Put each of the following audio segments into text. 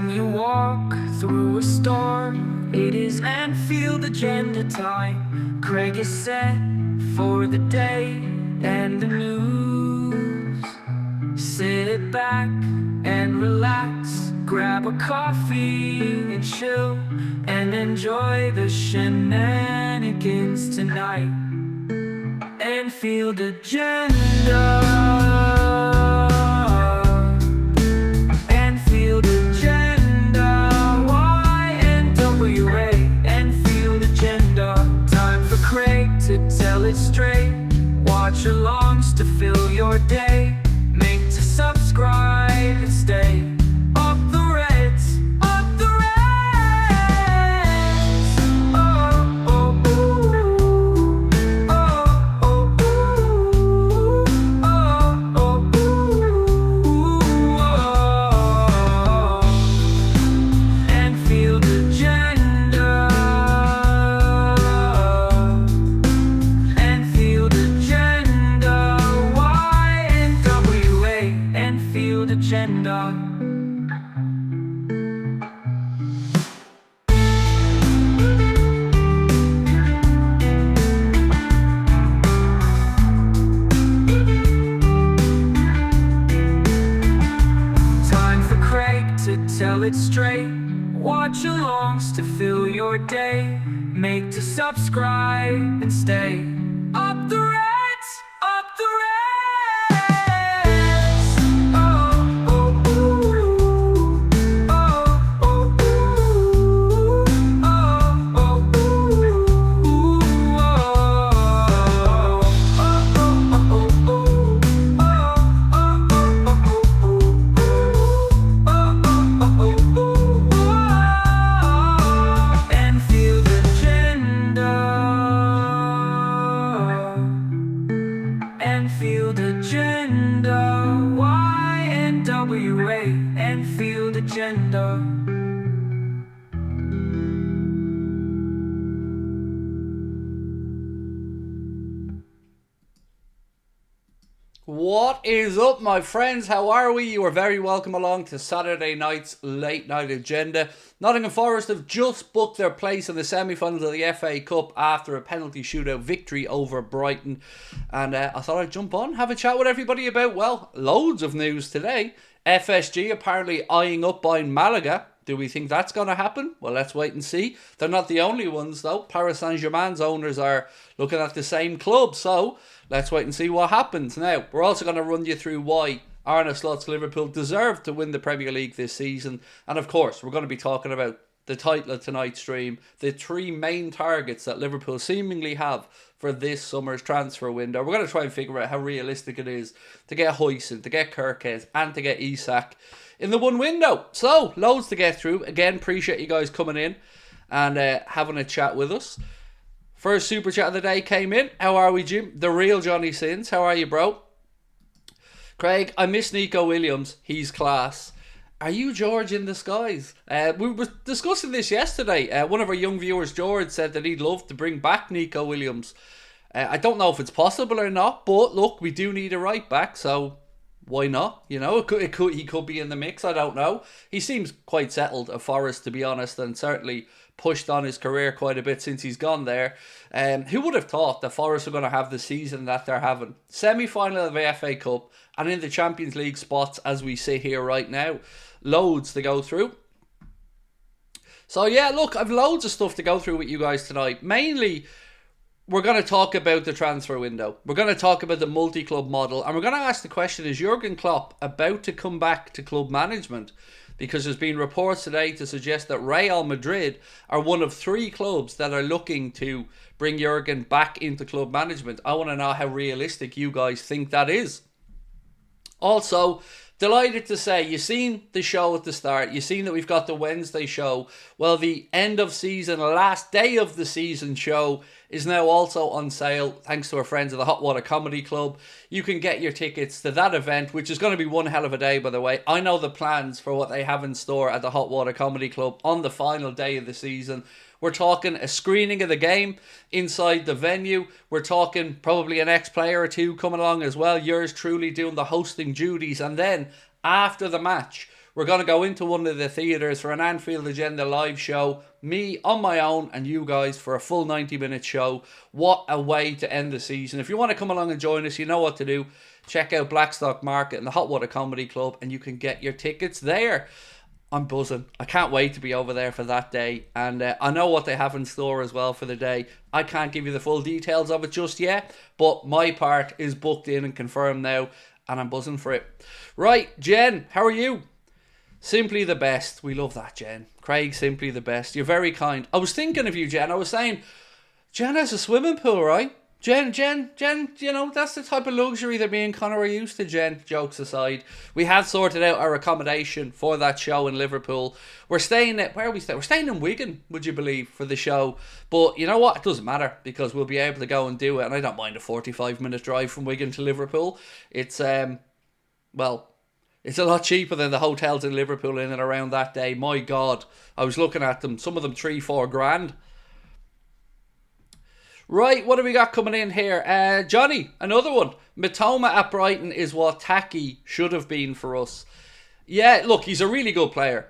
When you walk through a storm, it is Anfield Agenda time. Craig is set for the day and the news. Sit back and relax, grab a coffee and chill, and enjoy the shenanigans tonight. Anfield Agenda. Anfield Agenda. YNWA. Anfield Agenda. Time for Craig to tell it straight. Watch alongs to fill your day. Make to subscribe and stay. Up the Reds, up the Reds. Oh, oh, ooh. Oh, oh, ooh. Oh, oh, ooh. Oh. Anfield Agenda. Anfield Agenda. YNWA. Anfield Agenda. Time for Craig to tell it straight. Watch alongs to fill your day. Make to subscribe and stay. Up the Reds, up the Reds. Oh, oh, ooh. Oh, oh, ooh. Oh, oh, ooh. Oh, oh, oh, oh, Anfield Agenda. Anfield Agenda. YNWA. Anfield Agenda. What is up, my friends? How are we? You are very welcome along to Saturday night's late night agenda. Nottingham Forest have just booked their place in the semi-finals of the FA Cup after a penalty shootout victory over Brighton. And I thought I'd jump on, have a chat with everybody about, well, loads of news today. FSG apparently eyeing up buying Malaga. Do we think that's going to happen? Well, let's wait and see. They're not the only ones, though. Paris Saint-Germain's owners are looking at the same club. So let's wait and see what happens. Now, we're also going to run you through why Arne Slot's Liverpool deserved to win the Premier League this season. And of course, we're going to be talking about the title of tonight's stream, the three main targets that Liverpool seemingly have for this summer's transfer window. We're going to try and figure out how realistic it is to get HUIJSEN, to get KERKEZ, and to get ISAK in the one window. So, loads to get through. Again, appreciate you guys coming in and having a chat with us. First super chat of the day came in. How are we, Jim? The real Johnny Sins. How are you, bro? Craig, I miss Nico Williams. He's class. Are you George in disguise? We were discussing this yesterday. One of our young viewers, George, said that he'd love to bring back Nico Williams. I don't know if it's possible or not, but look, we do need a right back, so why not? You know, he could be in the mix. I don't know. He seems quite settled at Forest, to be honest, and certainly pushed on his career quite a bit since he's gone there. Who would have thought that Forest are going to have the season that they're having? Semi-final of the FA Cup and in the Champions League spots as we sit here right now. Loads to go through. So yeah, look, I've loads of stuff to go through with you guys tonight. Mainly, we're going to talk about the transfer window. We're going to talk about the multi-club model. And we're going to ask the question, is Jurgen Klopp about to come back to club management? Because there's been reports today to suggest that Real Madrid are one of three clubs that are looking to bring Jurgen back into club management. I want to know how realistic you guys think that is. Also, delighted to say, you've seen the show at the start. You've seen that we've got the Wednesday show. Well, the end of season, last day of the season show is now also on sale thanks to our friends of the Hot Water Comedy Club. You can get your tickets to that event, which is going to be one hell of a day, by the way. I know the plans for what they have in store at the Hot Water Comedy Club on the final day of the season. We're talking a screening of the game inside the venue. We're talking probably an ex-player or two coming along as well. Yours truly doing the hosting duties. And then after the match, We're going to go into one of the theatres for an Anfield Agenda live show. Me on my own and you guys for a full 90-minute show. What a way to end the season. If you want to come along and join us, you know what to do. Check out Blackstock Market and the Hot Water Comedy Club and you can get your tickets there. I'm buzzing. I can't wait to be over there for that day. And I know what they have in store as well for the day. I can't give you the full details of it just yet, but my part is booked in and confirmed now, and I'm buzzing for it. Right, Jen, how are you? Simply the best. We love that, Jen. Craig, simply the best. You're very kind. I was thinking of you, Jen. I was saying, Jen has a swimming pool, right? Jen, you know, that's the type of luxury that me and Connor are used to, Jen. Jokes aside. We have sorted out our accommodation for that show in Liverpool. We're staying at, where are we staying? We're staying in Wigan, would you believe, for the show. But you know what? It doesn't matter because we'll be able to go and do it. And I don't mind a 45-minute drive from Wigan to Liverpool. It's, well, it's a lot cheaper than the hotels in Liverpool in and around that day. My God, I was looking at them. Some of them 3-4 grand. Right, what have we got coming in here? Johnny, another one. Mitoma at Brighton is what Taki should have been for us. Yeah, look, he's a really good player,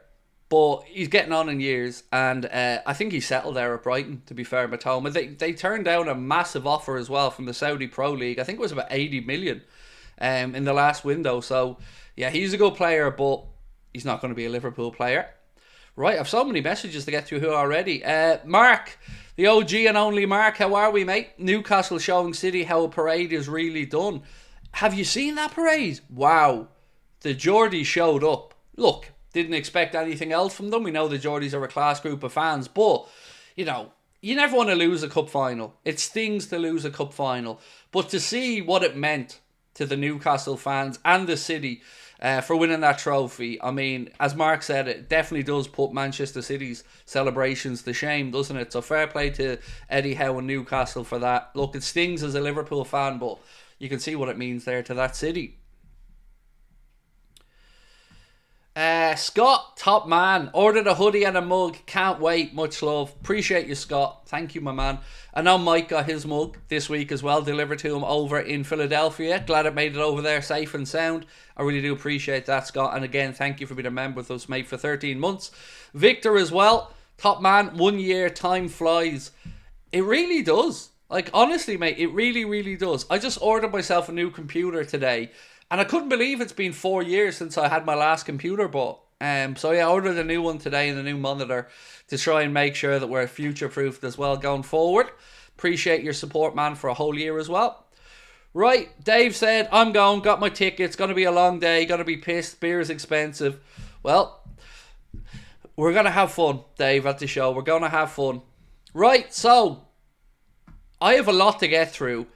but he's getting on in years, and I think he settled there at Brighton, to be fair, Mitoma. They turned down a massive offer as well from the Saudi Pro League. I think it was about 80 million in the last window. So, yeah, he's a good player, but he's not going to be a Liverpool player. Right, I have so many messages to get through here already. Mark, the OG and only Mark, how are we, mate? Newcastle showing City how a parade is really done. Have you seen that parade? Wow. The Geordies showed up. Look, didn't expect anything else from them. We know the Geordies are a class group of fans, but, you know, you never want to lose a cup final. It stings to lose a cup final. But to see what it meant to the Newcastle fans and the City for winning that trophy, I mean, as Mark said, it definitely does put Manchester City's celebrations to shame, doesn't it? So fair play to Eddie Howe and Newcastle for that. Look, it stings as a Liverpool fan, but you can see what it means there to that city. Scott, top man, ordered a hoodie and a mug, can't wait, much love, appreciate you, Scott, thank you, my man. I know Mike got his mug this week as well, delivered to him over in Philadelphia. Glad it made it over there safe and sound. I really do appreciate that, Scott, and again, thank you for being a member with us, mate, for 13 months. Victor as well, top man, 1 year, time flies. It really does, like, honestly, mate, it really, really does. I just ordered myself a new computer today, and I couldn't believe it's been 4 years since I had my last computer bought. So yeah, I ordered a new one today and a new monitor to try and make sure that we're future-proofed as well going forward. Appreciate your support, man, for a whole year as well. Right, Dave said, I'm going, got my tickets, going to be a long day, going to be pissed, beer is expensive. Well, we're going to have fun, Dave, at the show. We're going to have fun. Right, so, I have a lot to get through.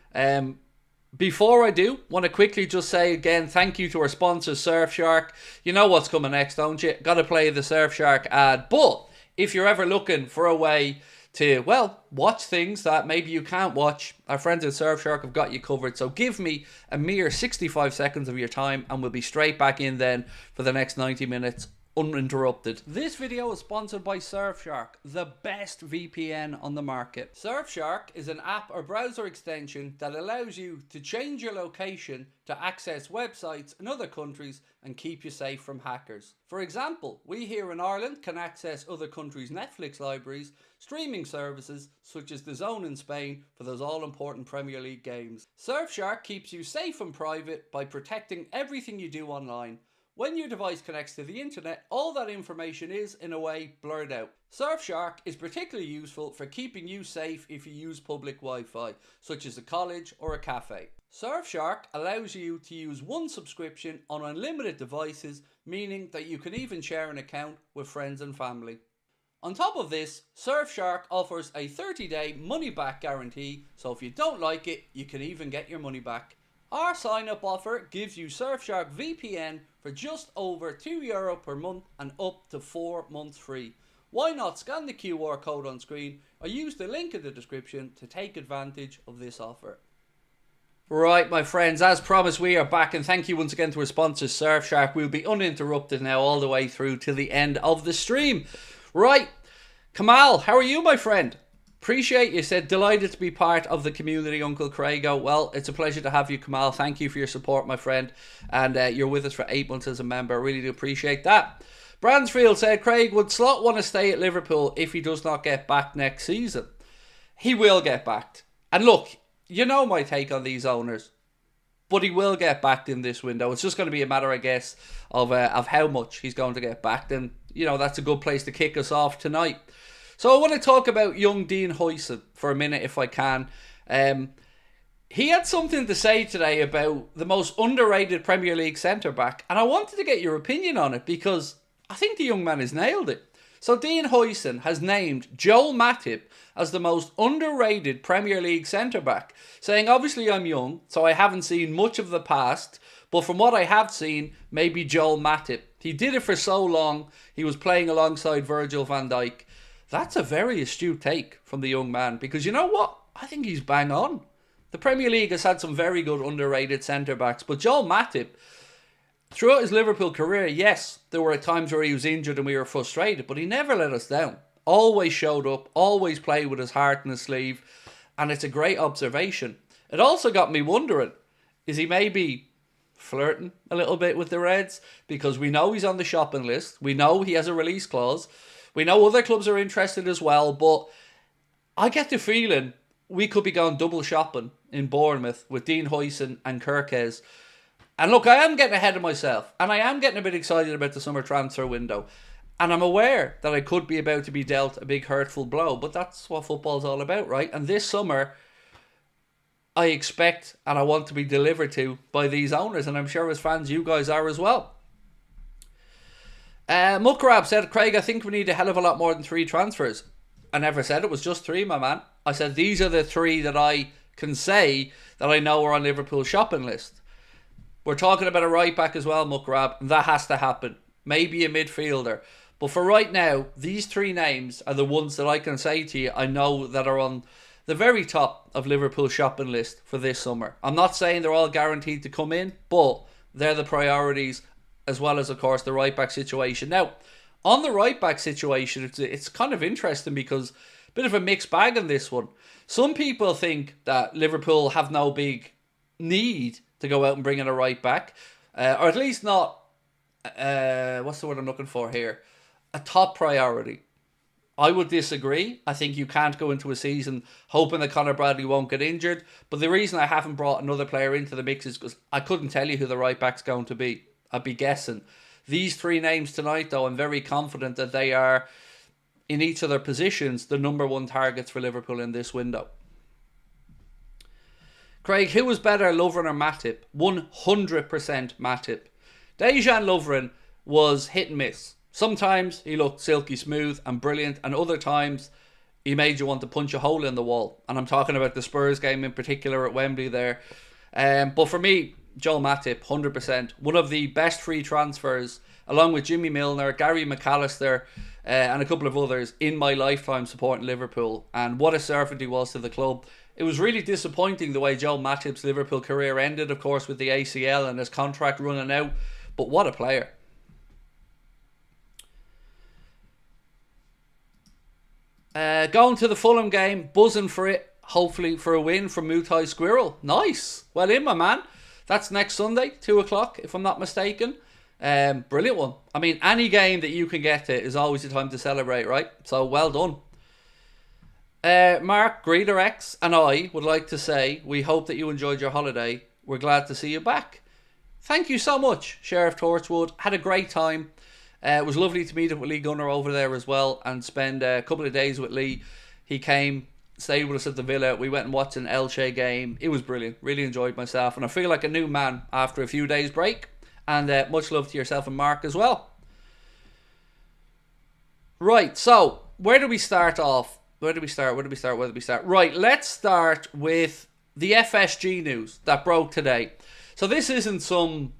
Before I do, want to quickly just say again, thank you to our sponsor, Surfshark. You know what's coming next, don't you? Got to play the Surfshark ad. But if you're ever looking for a way to, well, watch things that maybe you can't watch, our friends at Surfshark have got you covered. So give me a mere 65 seconds of your time and we'll be straight back in then for the next 90 minutes. Uninterrupted. This video is sponsored by Surfshark, the best VPN on the market. Surfshark is an app or browser extension that allows you to change your location to access websites in other countries and keep you safe from hackers. For example, we here in Ireland can access other countries' Netflix libraries, streaming services such as DAZN in Spain for those all-important Premier League games. Surfshark keeps you safe and private by protecting everything you do online. When your device connects to the internet, all that information is, in a way, blurred out. Surfshark is particularly useful for keeping you safe if you use public Wi-Fi, such as a college or a cafe. Surfshark allows you to use one subscription on unlimited devices, meaning that you can even share an account with friends and family. On top of this, Surfshark offers a 30-day money-back guarantee, so if you don't like it, you can even get your money back. Our sign-up offer gives you Surfshark VPN for just over €2 per month and up to 4 months free. Why not scan the QR code on screen or use the link in the description to take advantage of this offer. Right, my friends, as promised, we are back, and thank you once again to our sponsor, Surfshark. We'll be uninterrupted now all the way through to the end of the stream. Right, Kamal, how are you, my friend? Appreciate you. Said, delighted to be part of the community, Uncle Craig. Well, it's a pleasure to have you, Kamal. Thank you for your support, my friend. And you're with us for 8 months as a member. I really do appreciate that. Bransfield said, Craig, would Slot want to stay at Liverpool if he does not get back next season? He will get backed. And look, you know my take on these owners. But he will get backed in this window. It's just going to be a matter, I guess, of how much he's going to get backed. And, you know, that's a good place to kick us off tonight. So I want to talk about young Dean HUIJSEN for a minute if I can. He had something to say today about the most underrated Premier League centre-back. And I wanted to get your opinion on it because I think the young man has nailed it. So Dean HUIJSEN has named Joel Matip as the most underrated Premier League centre-back, saying, obviously I'm young, so I haven't seen much of the past, but from what I have seen, maybe Joel Matip. He did it for so long, he was playing alongside Virgil van Dijk. That's a very astute take from the young man, because you know what? I think he's bang on. The Premier League has had some very good underrated centre-backs, but Joel Matip, throughout his Liverpool career, yes, there were times where he was injured and we were frustrated, but he never let us down. Always showed up, always played with his heart in his sleeve, and it's a great observation. It also got me wondering, is he maybe flirting a little bit with the Reds? Because we know he's on the shopping list, we know he has a release clause, we know other clubs are interested as well, but I get the feeling we could be going double shopping in Bournemouth with Dean HUIJSEN and KERKEZ. And look, I am getting ahead of myself, and I am getting a bit excited about the summer transfer window. And I'm aware that I could be about to be dealt a big hurtful blow, but that's what football's all about, right? And this summer, I expect and I want to be delivered to by these owners, and I'm sure as fans you guys are as well. Muckrab said, Craig, I think we need a hell of a lot more than 3 transfers. I never said it was just 3, my man. I said these are the 3 that I can say that I know are on Liverpool's shopping list. We're talking about a right back as well, Muckrab, and that has to happen. Maybe a midfielder. But for right now, these 3 names are the ones that I can say to you I know that are on the very top of Liverpool's shopping list for this summer. I'm not saying they're all guaranteed to come in, but they're the priorities, as well as, of course, the right back situation. Now, on the right back situation, it's kind of interesting because a bit of a mixed bag in this one. Some people think that Liverpool have no big need to go out and bring in a right back, or at least not, what's the word I'm looking for here? A top priority. I would disagree. I think you can't go into a season hoping that Conor Bradley won't get injured. But the reason I haven't brought another player into the mix is because I couldn't tell you who the right back's going to be. I'd be guessing. These 3 names tonight, though, I'm very confident that they are, in each of their positions, the number 1 targets for Liverpool in this window. Craig, who was better, Lovren or Matip? 100% Matip. Dejan Lovren was hit and miss. Sometimes he looked silky smooth and brilliant, and other times he made you want to punch a hole in the wall. And I'm talking about the Spurs game in particular at Wembley there. But for me, Joel Matip, 100%. One of the best free transfers, along with Jimmy Milner, Gary McAllister, and a couple of others in my lifetime supporting Liverpool. And what a servant he was to the club. It was really disappointing the way Joel Matip's Liverpool career ended, of course, with the ACL and his contract running out. But what a player. Going to the Fulham game, buzzing for it, hopefully for a win from Mutai Squirrel. Nice. Well in, my man. That's next Sunday, 2 o'clock, if I'm not mistaken. Brilliant one. I mean, any game that you can get to is always the time to celebrate, right? So, well done. Mark, GreederX, and I would like to say we hope that you enjoyed your holiday. We're glad to see you back. Thank you so much, Sheriff Torchwood. Had a great time. It was lovely to meet up with Lee Gunner over there as well and spend a couple of days with Lee. He came, stayed with us at the Villa. We went and watched an Elche game. It was brilliant. Really enjoyed myself. And I feel like a new man after a few days break. And much love to yourself and Mark as well. Right, so where do we start off? Where do we start? Right, let's start with the FSG news that broke today. So this isn't some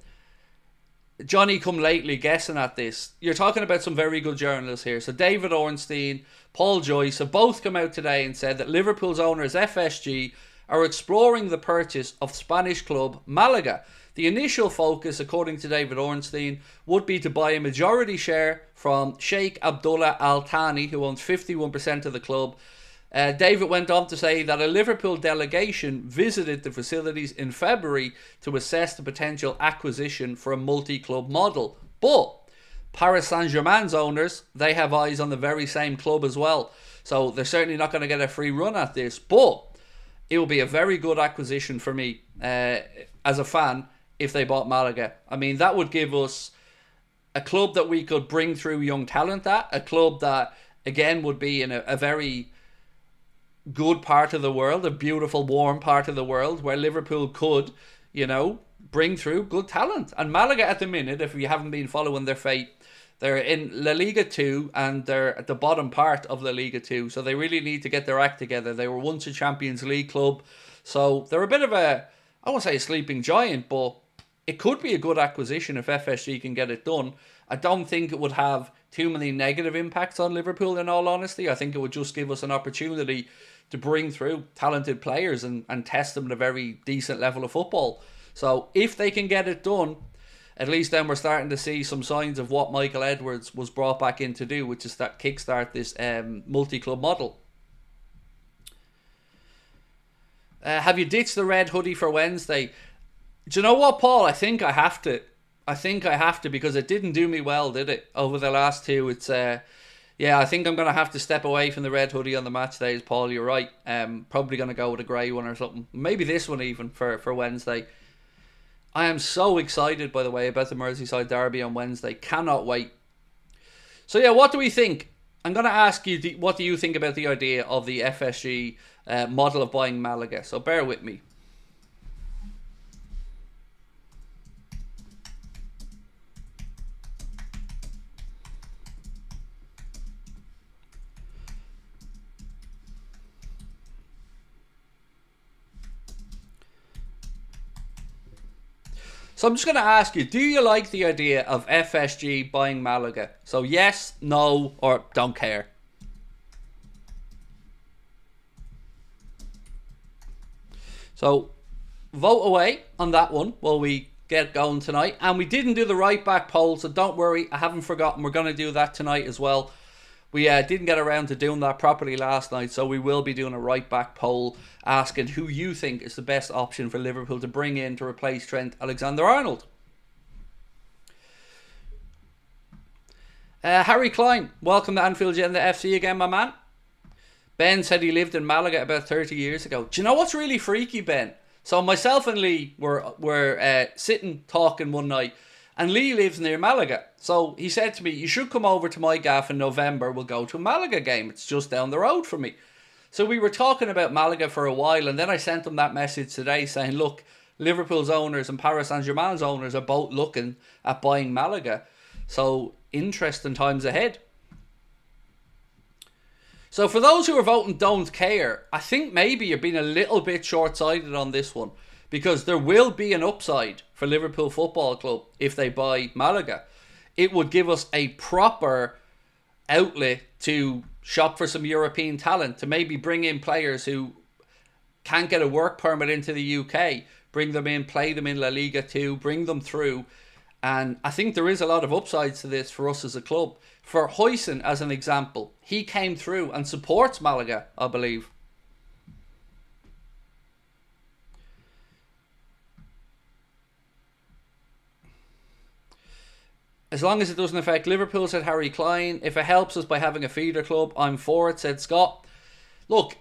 Johnny come lately guessing at this. You're talking about some very good journalists here. So David Ornstein, Paul Joyce have both come out today and said that Liverpool's owners FSG are exploring the purchase of Spanish club Malaga. The initial focus, according to David Ornstein, would be to buy a majority share from Sheikh Abdullah Al Thani, who owns 51% of the club. David went on to say that a Liverpool delegation visited the facilities in February to assess the potential acquisition for a multi-club model. But Paris Saint-Germain's owners, they have eyes on the very same club as well. So they're certainly not going to get a free run at this. But it will be a very good acquisition for me as a fan if they bought Malaga. I mean, that would give us a club that we could bring through young talent at. A club that, again, would be in a very good part of the world, a beautiful, warm part of the world where Liverpool could, bring through good talent. And Malaga at the minute, if you haven't been following their fate, they're in La Liga 2 and they're at the bottom part of La Liga 2. So they really need to get their act together. They were once a Champions League club. So they're a bit of I won't say a sleeping giant, but it could be a good acquisition if FSG can get it done. I don't think it would have too many negative impacts on Liverpool, in all honesty. I think it would just give us an opportunity to bring through talented players and test them at a very decent level of football. So if they can get it done, at least then we're starting to see some signs of what Michael Edwards was brought back in to do, which is that kickstart this multi-club model. Have you ditched the red hoodie for Wednesday? Do you know what, Paul? I think I have to. Because it didn't do me well, did it? Over the last two, it's I think I'm going to have to step away from the red hoodie on the match days, Paul. You're right. Probably going to go with a grey one or something. Maybe this one even for Wednesday. I am so excited, by the way, about the Merseyside derby on Wednesday. Cannot wait. So yeah, what do we think? I'm going to ask you, what do you think about the idea of the FSG model of buying Malaga? So bear with me. So I'm just going to ask you, do you like the idea of FSG buying Malaga? So yes, no, or don't care. So vote away on that one while we get going tonight. And we didn't do the right back poll, so don't worry, I haven't forgotten. We're going to do that tonight as well. We didn't get around to doing that properly last night, so we will be doing a right back poll asking who you think is the best option for Liverpool to bring in to replace Trent Alexander-Arnold. Harry Klein, welcome to Anfield Agenda FC again, my man. Ben said he lived in Malaga about 30 years ago. Do you know what's really freaky, Ben? So myself and Lee were sitting talking one night, and Lee lives near Malaga. So he said to me, you should come over to my gaff in November. We'll go to a Malaga game. It's just down the road from me. So we were talking about Malaga for a while. And then I sent him that message today saying, look, Liverpool's owners and Paris Saint-Germain's owners are both looking at buying Malaga. So interesting times ahead. So for those who are voting don't care, I think maybe you're being a little bit short-sighted on this one. Because there will be an upside for Liverpool Football Club if they buy Malaga. It would give us a proper outlet to shop for some European talent, to maybe bring in players who can't get a work permit into the UK, bring them in, play them in La Liga 2, bring them through. And I think there is a lot of upsides to this for us as a club. For HUIJSEN, as an example, he came through and supports Malaga, I believe. As long as it doesn't affect Liverpool, said Harry Klein. If it helps us by having a feeder club, I'm for it, said Scott. Look,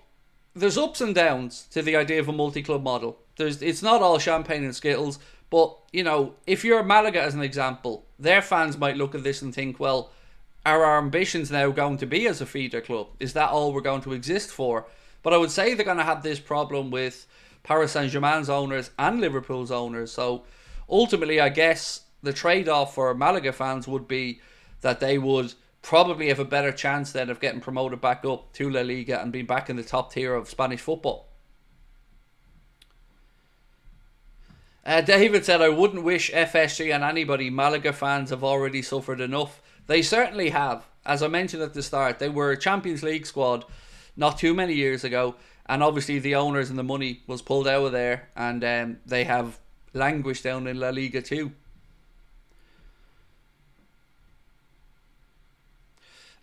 there's ups and downs to the idea of a multi-club model. It's not all champagne and skittles, but, if you're Malaga as an example, their fans might look at this and think, well, are our ambitions now going to be as a feeder club? Is that all we're going to exist for? But I would say they're going to have this problem with Paris Saint-Germain's owners and Liverpool's owners. So ultimately, I guess the trade-off for Malaga fans would be that they would probably have a better chance then of getting promoted back up to La Liga and being back in the top tier of Spanish football. David said, I wouldn't wish FSG on anybody. Malaga fans have already suffered enough. They certainly have. As I mentioned at the start, they were a Champions League squad not too many years ago, and obviously the owners and the money was pulled out of there, and they have languished down in La Liga 2.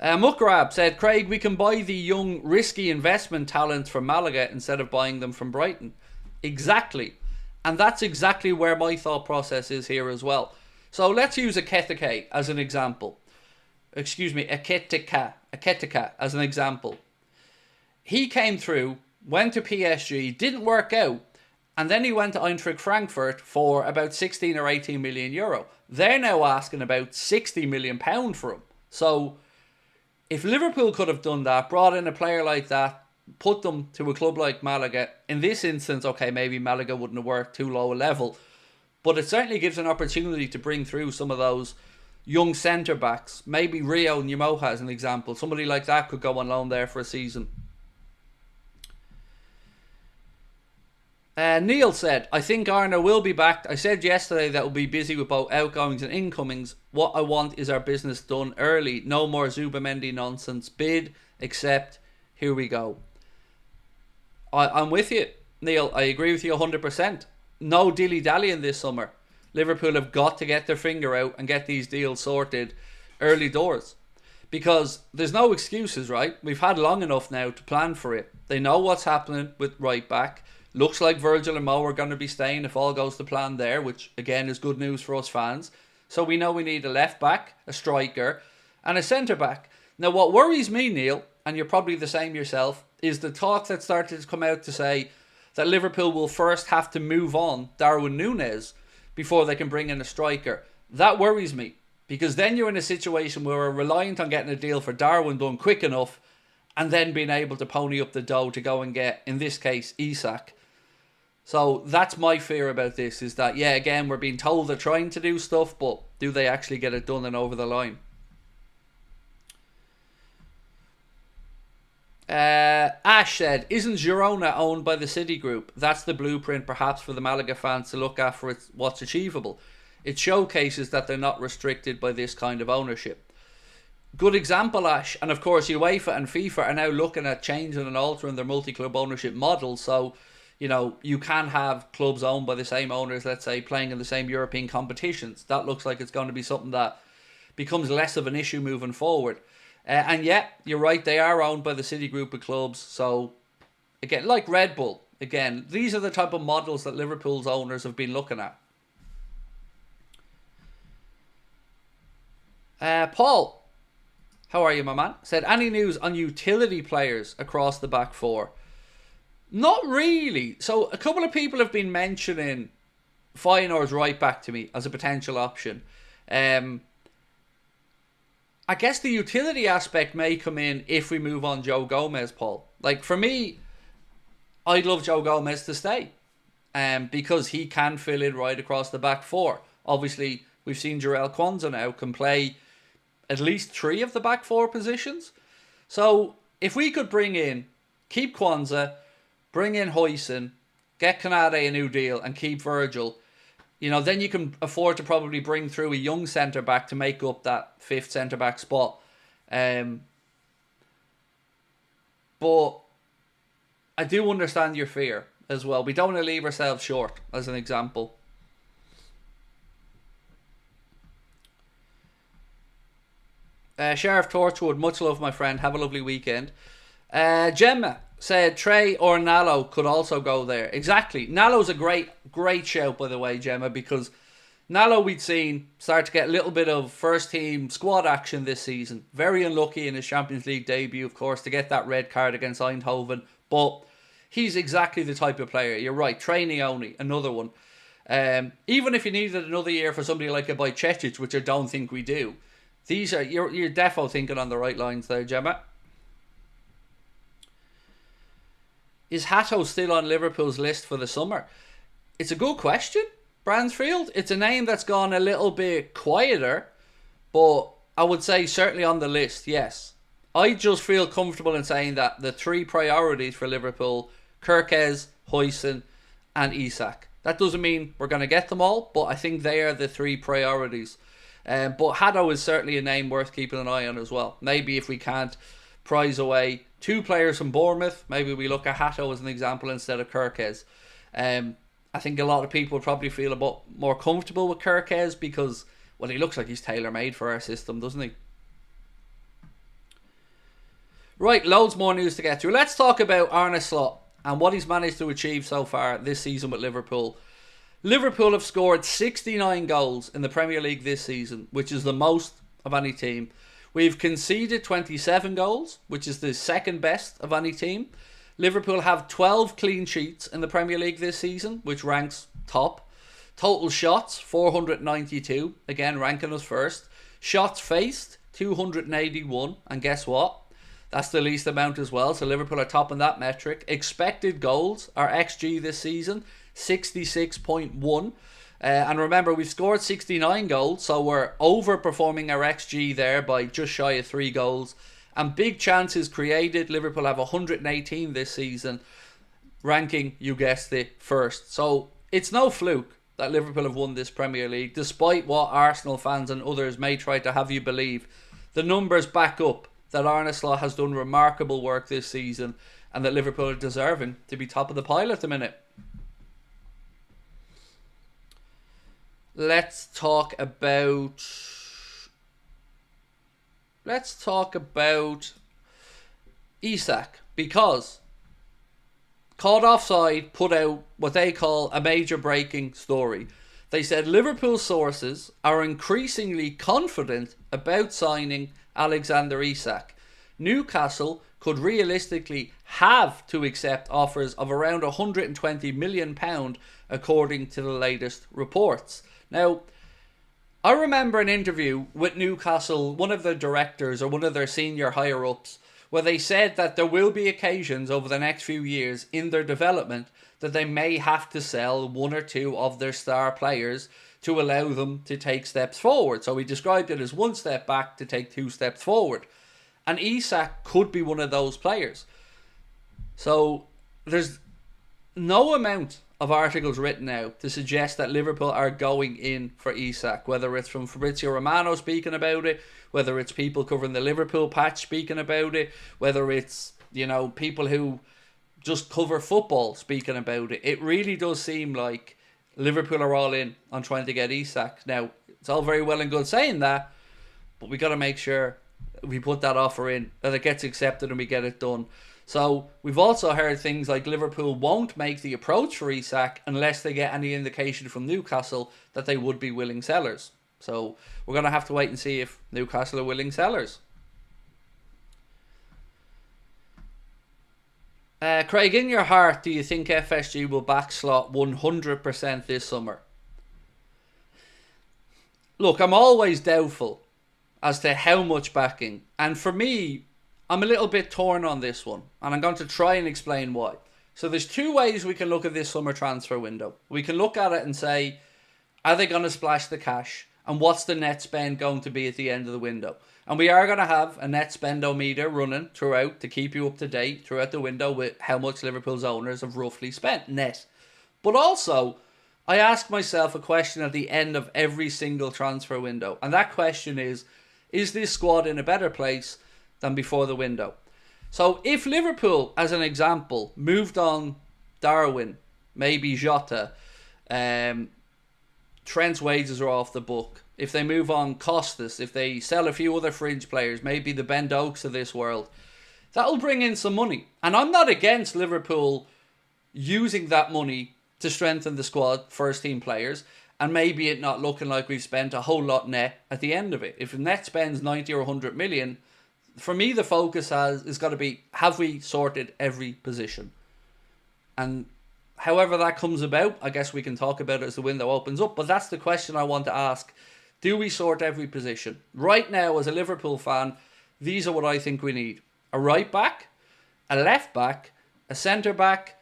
Mukrab said, Craig, we can buy the young, risky investment talent from Malaga instead of buying them from Brighton. Exactly. And that's exactly where my thought process is here as well. So let's use Ekitike as an example. Excuse me, Ekitike as an example. He came through, went to PSG, didn't work out, and then he went to Eintracht Frankfurt for about 16 or 18 million euro. They're now asking about 60 million pound for him. So if Liverpool could have done that, brought in a player like that, put them to a club like Malaga, in this instance, okay, maybe Malaga wouldn't have worked too low a level, but it certainly gives an opportunity to bring through some of those young centre-backs. Maybe Rio Nyamoha as an example. Somebody like that could go on loan there for a season. Neil said, I think Arna will be back. I said yesterday that we'll be busy with both outgoings and incomings. What I want is our business done early. No more Zubamendi nonsense. Bid, accept, here we go. I'm with you, Neil. I agree with you 100%. No dilly-dallying this summer. Liverpool have got to get their finger out and get these deals sorted early doors. Because there's no excuses, right? We've had long enough now to plan for it. They know what's happening with right back. Looks like Virgil and Mo are going to be staying if all goes to plan there, which again is good news for us fans. So we know we need a left back, a striker, and a centre back. Now what worries me, Neil, and you're probably the same yourself, is the talk that started to come out to say that Liverpool will first have to move on Darwin Núñez before they can bring in a striker. That worries me, because then you're in a situation where we're reliant on getting a deal for Darwin done quick enough and then being able to pony up the dough to go and get, in this case, ISAK. So that's my fear about this, is that, yeah, again, we're being told they're trying to do stuff, but do they actually get it done and over the line? Ash said, isn't Girona owned by the City Group? That's the blueprint perhaps for the Malaga fans to look at for what's achievable. It showcases that they're not restricted by this kind of ownership. Good example, Ash. And of course, UEFA and FIFA are now looking at changing and altering their multi-club ownership model. So, you know, you can have clubs owned by the same owners, let's say, playing in the same European competitions. That looks like it's going to be something that becomes less of an issue moving forward. And yeah, you're right, they are owned by the City Group of clubs. So, again, like Red Bull, again, these are the type of models that Liverpool's owners have been looking at. Paul, how are you, my man? Said, any news on utility players across the back four? Not really. So a couple of people have been mentioning Feyenoord's right back to me as a potential option. I guess the utility aspect may come in if we move on Joe Gomez, Paul. Like, for me, I'd love Joe Gomez to stay. Because he can fill in right across the back four. Obviously, we've seen Jarell Quansah now can play at least 3 of the back 4 positions. So if we could keep Quansah, bring in HUIJSEN, get Canade a new deal and keep Virgil, you know, then you can afford to probably bring through a young centre-back to make up that 5th centre-back spot. But I do understand your fear as well. We don't want to leave ourselves short, as an example. Sheriff Torchwood, much love, my friend. Have a lovely weekend. Gemma said Trey or Nallo could also go there. Exactly. Nallo's a great shout, by the way, Gemma, because Nallo we'd seen start to get a little bit of first team squad action this season. Very unlucky in his Champions League debut, of course, to get that red card against Eindhoven. But he's exactly the type of player. You're right. Training only, another one. Even if you needed another year for somebody like a Bajcetic, which I don't think we do, these are you're defo thinking on the right lines there, Gemma. Is Hatto still on Liverpool's list for the summer? It's a good question, Bransfield. It's a name that's gone a little bit quieter, but I would say certainly on the list, yes. I just feel comfortable in saying that the 3 priorities for Liverpool, KERKEZ, HUIJSEN and ISAK. That doesn't mean we're going to get them all, but I think they are the 3 priorities. But Hatto is certainly a name worth keeping an eye on as well. Maybe if we can't prize away 2 players from Bournemouth, maybe we look at Hatto as an example instead of KERKEZ. I think a lot of people probably feel a bit more comfortable with KERKEZ because, well, he looks like he's tailor-made for our system, doesn't he? Right, loads more news to get through. Let's talk about Arne Slot and what he's managed to achieve so far this season with Liverpool. Liverpool have scored 69 goals in the Premier League this season, which is the most of any team. We've conceded 27 goals, which is the second best of any team. Liverpool have 12 clean sheets in the Premier League this season, which ranks top. Total shots, 492, again ranking us first. Shots faced, 281, and guess what? That's the least amount as well, so Liverpool are topping that metric. Expected goals, our XG this season, 66.1. And remember, we've scored 69 goals, so we're overperforming our XG there by just shy of 3 goals. And big chances created, Liverpool have 118 this season, ranking, you guessed it, first. So it's no fluke that Liverpool have won this Premier League, despite what Arsenal fans and others may try to have you believe. The numbers back up that Arne Slot has done remarkable work this season and that Liverpool are deserving to be top of the pile at the minute. Let's talk about ISAK, because Caught Offside put out what they call a major breaking story. They said Liverpool sources are increasingly confident about signing Alexander ISAK. Newcastle could realistically have to accept offers of around £120 million according to the latest reports. Now, I remember an interview with Newcastle, one of their directors or one of their senior higher-ups, where they said that there will be occasions over the next few years in their development that they may have to sell one or two of their star players to allow them to take steps forward. So he described it as one step back to take 2 steps forward. And ISAK could be one of those players. So there's no amount of articles written now to suggest that Liverpool are going in for ISAK, whether it's from Fabrizio Romano speaking about it, whether it's people covering the Liverpool patch speaking about it, whether it's, you know, people who just cover football speaking about it. It really does seem like Liverpool are all in on trying to get ISAK. Now, it's all very well and good saying that, but we got to make sure we put that offer in, that it gets accepted and we get it done. So we've also heard things like Liverpool won't make the approach for ISAK unless they get any indication from Newcastle that they would be willing sellers. So we're going to have to wait and see if Newcastle are willing sellers. Craig, in your heart, do you think FSG will back Slot 100% this summer? Look, I'm always doubtful as to how much backing. And for me, I'm a little bit torn on this one, and I'm going to try and explain why. So there's 2 ways we can look at this summer transfer window. We can look at it and say, are they going to splash the cash? And what's the net spend going to be at the end of the window? And we are going to have a net spendometer running throughout to keep you up to date throughout the window with how much Liverpool's owners have roughly spent net. But also, I ask myself a question at the end of every single transfer window. And that question is this squad in a better place than before the window? So if Liverpool, as an example, moved on Darwin, maybe Jota, Trent's wages are off the book. If they move on Costas, if they sell a few other fringe players, maybe the Ben Dokes of this world, that'll bring in some money. And I'm not against Liverpool using that money to strengthen the squad, first team players, and maybe it not looking like we've spent a whole lot net at the end of it. If net spends 90 or 100 million, for me the focus is got to be, have we sorted every position? And however that comes about, I guess we can talk about it as the window opens up, but that's the question I want to ask. Do we sort every position? Right now, as a Liverpool fan, these are what I think we need. A right back, a left back, a centre back,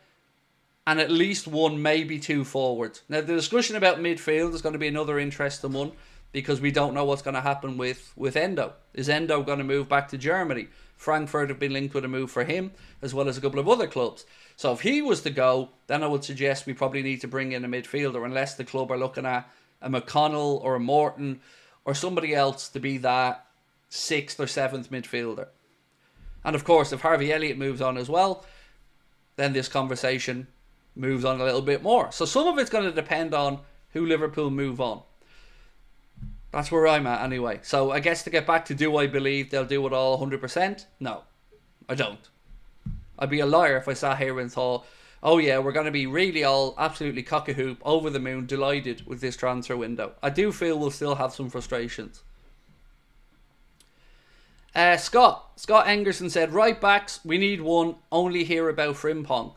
and at least 1, maybe 2 forwards. Now, the discussion about midfield is going to be another interesting one, because we don't know what's going to happen with Endo. Is Endo going to move back to Germany? Frankfurt have been linked with a move for him, as well as a couple of other clubs. So if he was to go, then I would suggest we probably need to bring in a midfielder, unless the club are looking at a McConnell or a Morton or somebody else to be that 6th or 7th midfielder. And of course, if Harvey Elliott moves on as well, then this conversation moves on a little bit more. So some of it's going to depend on who Liverpool move on. That's where I'm at anyway. So I guess to get back to, do I believe they'll do it all 100%? No. I don't. I'd be a liar if I sat here and thought, oh yeah, we're going to be really all absolutely cock-a-hoop, over the moon, delighted with this transfer window. I do feel we'll still have some frustrations. Scott Engerson said, right backs, we need one, only hear about Frimpong.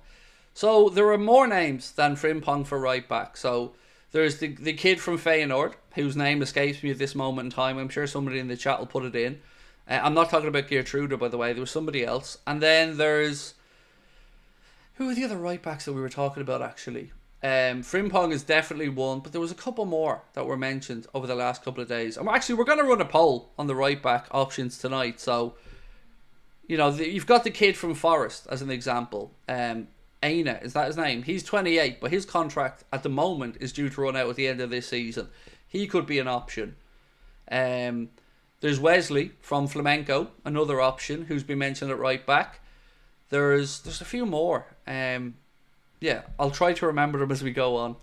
So there are more names than Frimpong for right back. So there's the kid from Feyenoord, whose name escapes me at this moment in time. I'm sure somebody in the chat will put it in. I'm not talking about Geertruida, by the way. There was somebody else. And then there's... who are the other right backs that we were talking about, actually? Frimpong is definitely one, but there was a couple more that were mentioned over the last couple of days. And we're going to run a poll on the right back options tonight. So, you know, you've got the kid from Forest as an example. Aina, is that his name? He's 28, but his contract at the moment is due to run out at the end of this season. He could be an option. There's Wesley from Flamenco, another option, who's been mentioned at right back. There's a few more. Yeah, I'll try to remember them as we go on.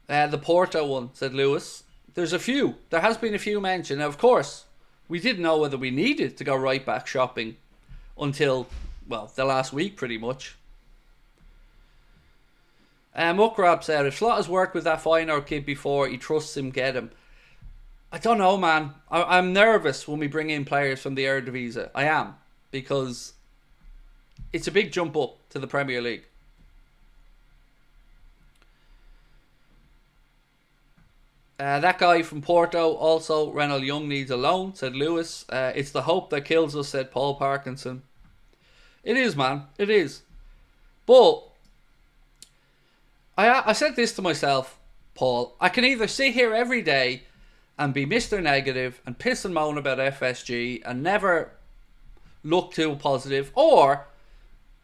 The Porto one, said Lewis. There's a few. There has been a few mentioned. Now, of course, we didn't know whether we needed to go right back shopping until, well, the last week pretty much. Mukrab said, if Slot has worked with that Feyenoord kid before, he trusts him, get him. I don't know, man. I'm nervous when we bring in players from the Eredivisie. I am. Because it's a big jump up to the Premier League. That guy from Porto, also Renald Young needs a loan, said Lewis. It's the hope that kills us, said Paul Parkinson. It is, man. It is. But I said this to myself, Paul. I can either sit here every day and be Mr. Negative and piss and moan about FSG and never look too positive, or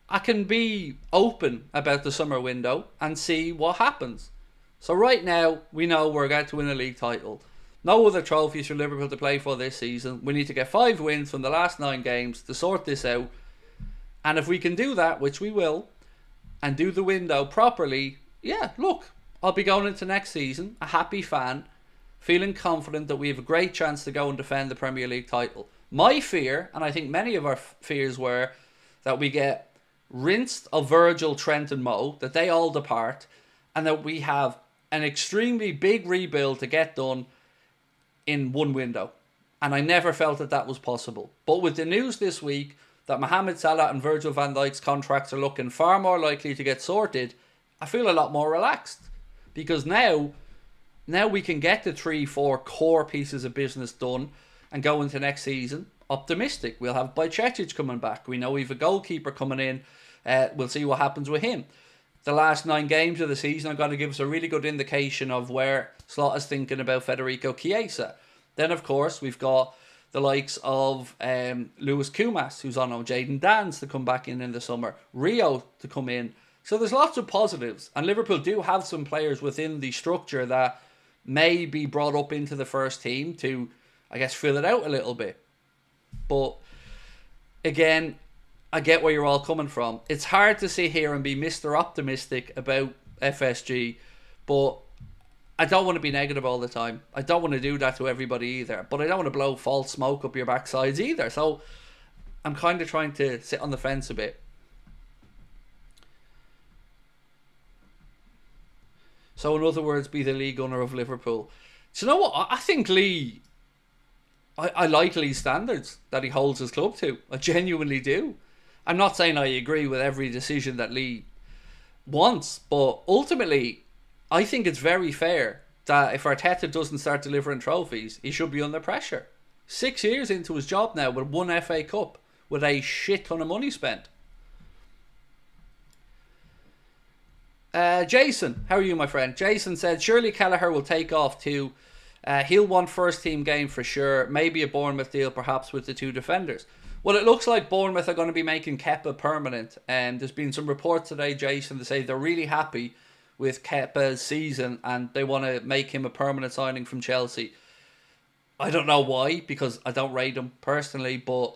I can be open about the summer window and see what happens. So right now, we know we're going to win a league title. No other trophies for Liverpool to play for this season. We need to get 5 wins from the last 9 games to sort this out. And if we can do that, which we will, and do the window properly, yeah, look, I'll be going into next season a happy fan, feeling confident that we have a great chance to go and defend the Premier League title. My fear, and I think many of our fears were, that we get rinsed of Virgil, Trent and Mo, that they all depart, and that we have an extremely big rebuild to get done in one window. And I never felt that that was possible. But with the news this week that Mohamed Salah and Virgil van Dijk's contracts are looking far more likely to get sorted, I feel a lot more relaxed. Because now we can get the 3-4 core pieces of business done and go into next season optimistic. We'll have Bajcetic coming back. We know we have a goalkeeper coming in. We'll see what happens with him. The last 9 games of the season are going to give us a really good indication of where Slot is thinking about Federico Chiesa. Then, of course, we've got the likes of Luis Kumas, who's on Jaden Dans to come back in the summer. Rio to come in. So there's lots of positives. And Liverpool do have some players within the structure that may be brought up into the first team to, I guess, fill it out a little bit. But again, I get where you're all coming from. It's hard to sit here and be Mr. Optimistic about FSG, but I don't want to be negative all the time. I don't want to do that to everybody either, but I don't want to blow false smoke up your backsides either. So I'm kind of trying to sit on the fence a bit. So in other words, be the league owner of Liverpool. Do you know what? I think Lee... I like Lee's standards that he holds his club to. I genuinely do. I'm not saying I agree with every decision that Lee wants, but ultimately, I think it's very fair that if Arteta doesn't start delivering trophies, he should be under pressure. 6 years into his job now with 1 FA Cup, with a shit ton of money spent. Jason, how are you, my friend? Jason said, surely Kelleher will take off too. He'll want first team game for sure. Maybe a Bournemouth deal perhaps with the 2 defenders. Well, it looks like Bournemouth are going to be making Kepa permanent. And there's been some reports today, Jason, to say they're really happy with Kepa's season and they want to make him a permanent signing from Chelsea. I don't know why, because I don't rate him personally, but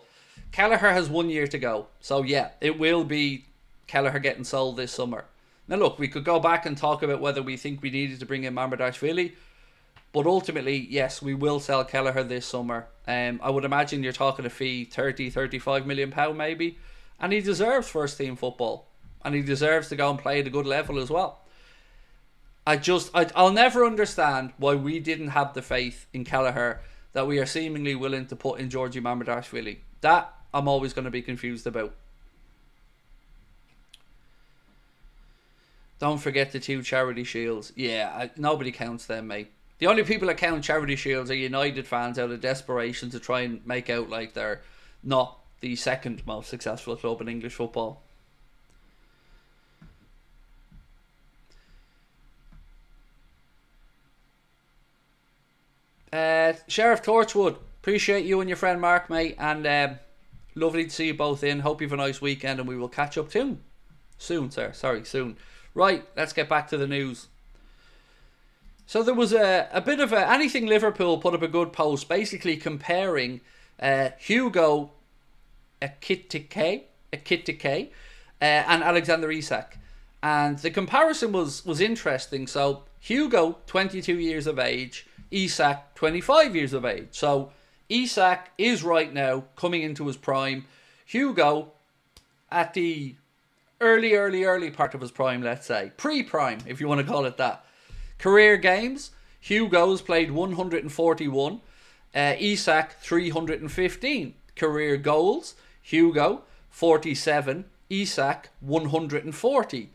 Kelleher has 1 year to go. So yeah, it will be Kelleher getting sold this summer. Now look, we could go back and talk about whether we think we needed to bring in Mamardashvili. But ultimately, yes, we will sell Kelleher this summer. I would imagine you're talking a fee, 30, 35 million pound maybe. And he deserves first team football. And he deserves to go and play at a good level as well. I'll never understand why we didn't have the faith in Kelleher that we are seemingly willing to put in Georgi Mamardashvili. That I'm always going to be confused about. Don't forget the 2 charity shields. Yeah, nobody counts them, mate. The only people that count charity shields are United fans out of desperation to try and make out like they're not the second most successful club in English football. Sheriff Torchwood, appreciate you and your friend Mark, mate, and lovely to see you both in. Hope you have a nice weekend, and we will catch up soon, sir. Sorry, soon. Right, let's get back to the news. So there was a bit of Anything Liverpool put up a good post, basically comparing Hugo Ekitike and Alexander Isak, and the comparison was interesting. So Hugo, 22 years of age. Isak, 25 years of age. So Isak is right now coming into his prime. Hugo at the early part of his prime, let's say. Pre-prime, if you want to call it that. Career games, Hugo's played 141. Isak, 315. Career goals, Hugo, 47. Isak, 140.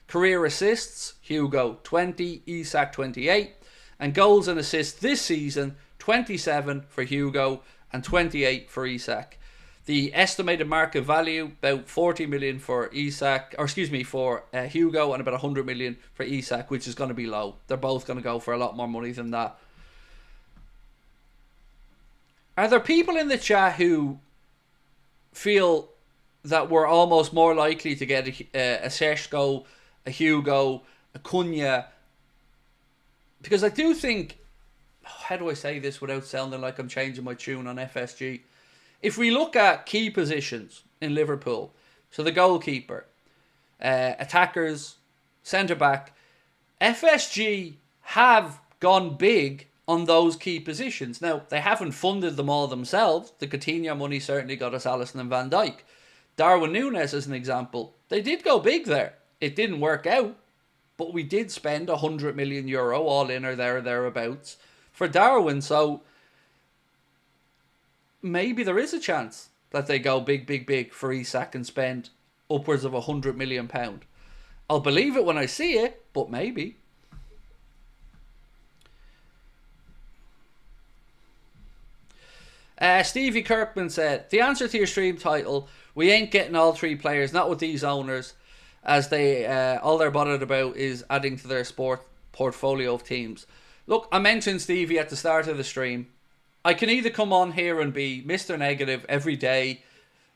Career assists, Hugo, 20. Isak, 28. And goals and assists this season, 27 for Hugo and 28 for Isak. The estimated market value, about 40 million for for Hugo, and about 100 million for Isak, which is going to be low. They're both going to go for a lot more money than that. Are there people in the chat who feel that we're almost more likely to get a Šeško, a Hugo, a Cunha? Because I do think, how do I say this without sounding like I'm changing my tune on FSG? If we look at key positions in Liverpool, so the goalkeeper, attackers, centre-back, FSG have gone big on those key positions. Now, they haven't funded them all themselves. The Coutinho money certainly got us Alisson and Van Dijk. Darwin Núñez as an example. They did go big there. It didn't work out. But we did spend €100 million all in or thereabouts for Darwin. So maybe there is a chance that they go big for Isak and spend upwards of £100 million. I'll believe it when I see it, but maybe. Stevie Kirkman said, the answer to your stream title, we ain't getting all 3 players, not with these owners, as they all they're bothered about is adding to their sport portfolio of teams. Look, I mentioned Stevie at the start of the stream. I can either come on here and be Mr. Negative every day,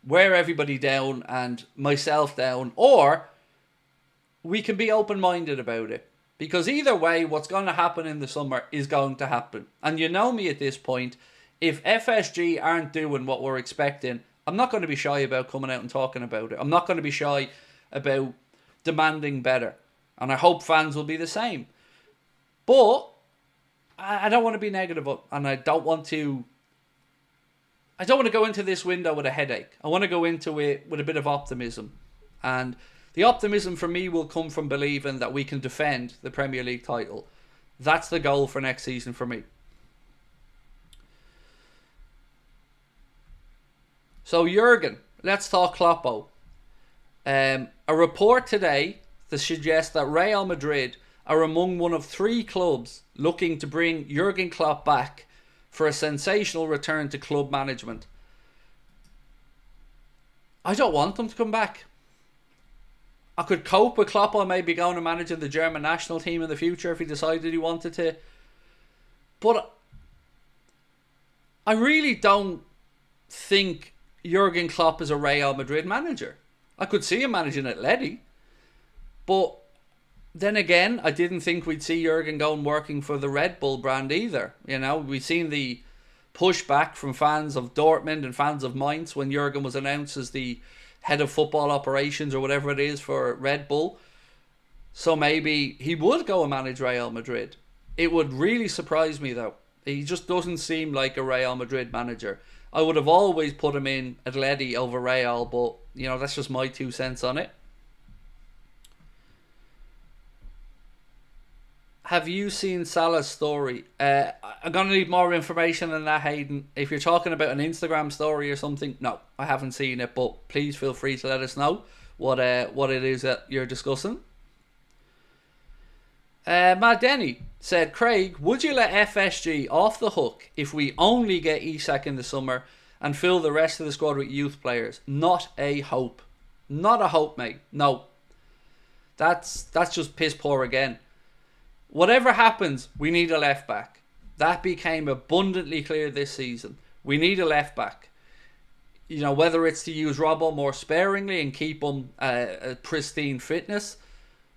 wear everybody down and myself down, or we can be open-minded about it. Because either way, what's going to happen in the summer is going to happen. And you know me at this point, if FSG aren't doing what we're expecting, I'm not going to be shy about coming out and talking about it. I'm not going to be shy about demanding better, and I hope fans will be the same. But I don't want to be negative, and I don't want to go into this window with a headache. I want to go into it with a bit of optimism, and the optimism for me will come from believing that we can defend the Premier League title. That's the goal for next season for me. So Jurgen, let's talk Kloppo. A report today that suggests that Real Madrid are among one of 3 clubs looking to bring Jurgen Klopp back for a sensational return to club management. I don't want him to come back. I could cope with Klopp on maybe going and managing the German national team in the future if he decided he wanted to. But I really don't think Jurgen Klopp is a Real Madrid manager. I could see him managing Atleti, but then again, I didn't think we'd see Jurgen going working for the Red Bull brand either. You know, we've seen the pushback from fans of Dortmund and fans of Mainz when Jurgen was announced as the head of football operations or whatever it is for Red Bull. So maybe he would go and manage Real Madrid. It would really surprise me, though. He just doesn't seem like a Real Madrid manager. I would have always put him in Atleti over Real, but, that's just my 2 cents on it. Have you seen Salah's story? I'm going to need more information than that, Hayden. If you're talking about an Instagram story or something, no, I haven't seen it, but please feel free to let us know what it is that you're discussing. Matt Denny said, Craig, would you let FSG off the hook if we only get ISAK in the summer and fill the rest of the squad with youth players? Not a hope. Not a hope, mate. No. That's just piss poor again. Whatever happens, we need a left back. That became abundantly clear this season. We need a left back. Whether it's to use Robbo more sparingly and keep him a pristine fitness,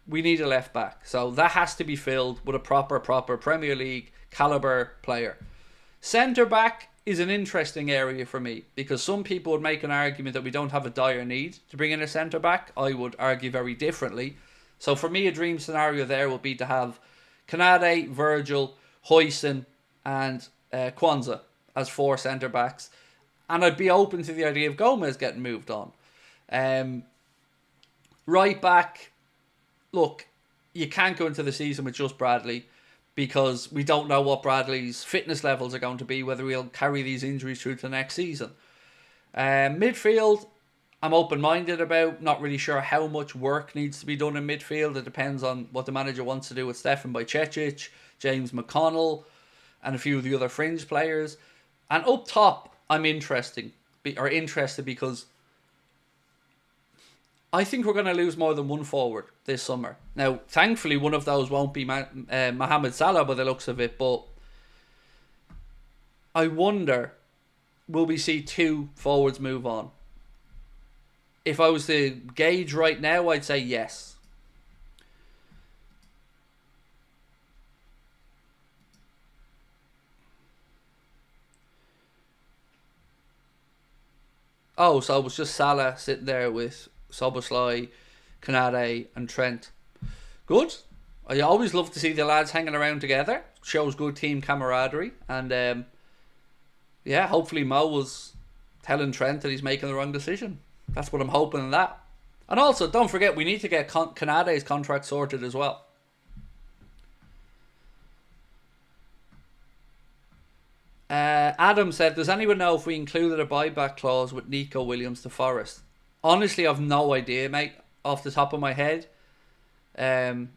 we need a left back. So that has to be filled with a proper Premier League caliber player. Centre back is an interesting area for me, because some people would make an argument that we don't have a dire need to bring in a centre back. I would argue very differently. So for me, a dream scenario there would be to have Kanade, Virgil, HUIJSEN and Kwanzaa as 4 centre backs. And I'd be open to the idea of Gomez getting moved on. Right back, look, you can't go into the season with just Bradley, because we don't know what Bradley's fitness levels are going to be, whether he'll carry these injuries through to the next season. Midfield, I'm open-minded about. Not really sure how much work needs to be done in midfield. It depends on what the manager wants to do with Stefan Bajcetic, James McConnell, and a few of the other fringe players. And up top, I'm interested because I think we're going to lose more than one forward this summer. Now, thankfully, one of those won't be Mohamed Salah by the looks of it, but I wonder, will we see 2 forwards move on? If I was to gauge right now, I'd say yes. Oh, so it was just Salah sitting there with Szoboszlai, Kanade and Trent. Good. I always love to see the lads hanging around together. Shows good team camaraderie. And hopefully Mo was telling Trent that he's making the wrong decision. That's what I'm hoping in that. And also, don't forget, we need to get Kanade's contract sorted as well. Adam said, does anyone know if we included a buyback clause with Nico Williams to Forest? Honestly, I've no idea, mate, off the top of my head. Sorry,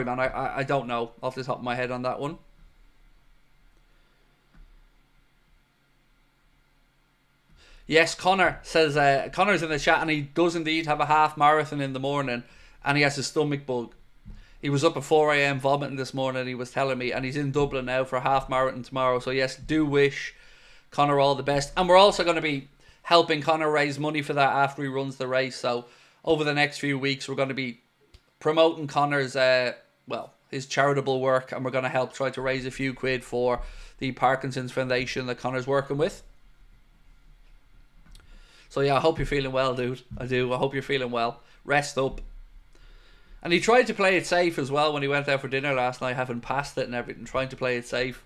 man, I don't know off the top of my head on that one. Yes, Connor says, Connor's in the chat and he does indeed have a half marathon in the morning and he has a stomach bug. He was up at 4 a.m. vomiting this morning, he was telling me, and he's in Dublin now for a half marathon tomorrow. So yes, do wish Connor all the best. And we're also going to be helping Connor raise money for that after he runs the race. So over the next few weeks, we're going to be promoting Connor's, his charitable work, and we're going to help try to raise a few quid for the Parkinson's Foundation that Connor's working with. So yeah, I hope you're feeling well, dude. I do. I hope you're feeling well. Rest up. And he tried to play it safe as well when he went out for dinner last night, having passed it and everything, trying to play it safe.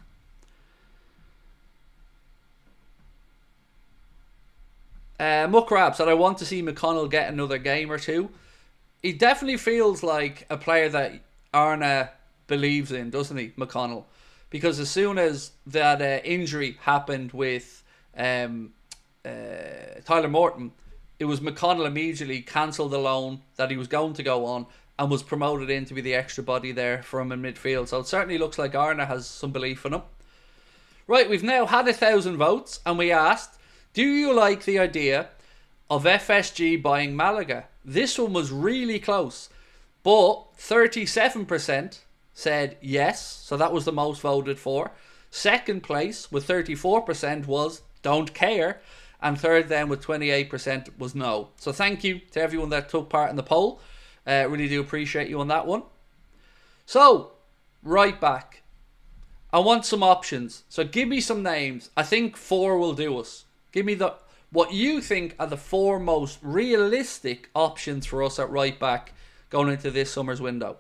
Muckrab said, I want to see McConnell get another game or two. He definitely feels like a player that Arna believes in, doesn't he, McConnell? Because as soon as that injury happened with Tyler Morton, it was McConnell immediately cancelled the loan that he was going to go on and was promoted in to be the extra body there for him in midfield. So it certainly looks like Arna has some belief in him. Right, we've now had 1,000 votes and we asked, do you like the idea of FSG buying Malaga? This one was really close, but 37% said yes, so that was the most voted for. Second place with 34% was don't care, and third then with 28% was no. So thank you to everyone that took part in the poll. Really do appreciate you on that one. So, right back. I want some options. So give me some names. I think 4 will do us. Give me what you think are the 4 most realistic options for us at right back going into this summer's window.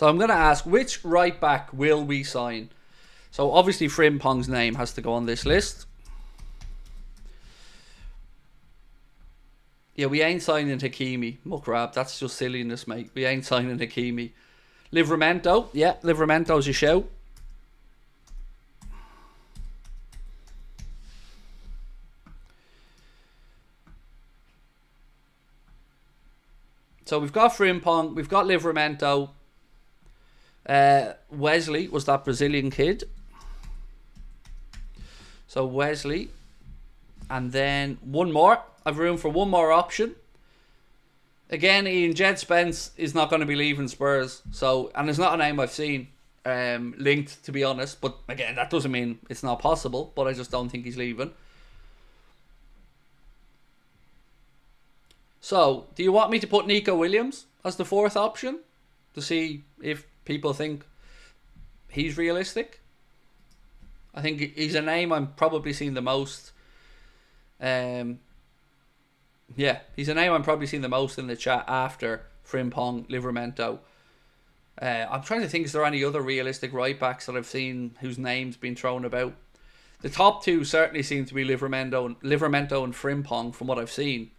So I'm going to ask, which right back will we sign? So obviously Frimpong's name has to go on this list. Yeah, we ain't signing Hakimi. Muckrab, that's just silliness, mate. We ain't signing Hakimi. Livramento, yeah, Livramento's a shout. So we've got Frimpong, we've got Livramento. Wesley was that Brazilian kid. So Wesley. And then one more. I've room for one more option. Again, Ian Jed Spence is not going to be leaving Spurs. So, and it's not a name I've seen linked, to be honest. But again, that doesn't mean it's not possible. But I just don't think he's leaving. So, do you want me to put Nico Williams as the fourth option? To see if people think he's realistic? I think he's a name I'm probably seeing the most. Yeah, he's a name I'm probably seeing the most in the chat after Frimpong, Livramento. I'm trying to think, is there any other realistic right backs that I've seen whose name's been thrown about? The top two certainly seem to be Livramento and Frimpong from what I've seen.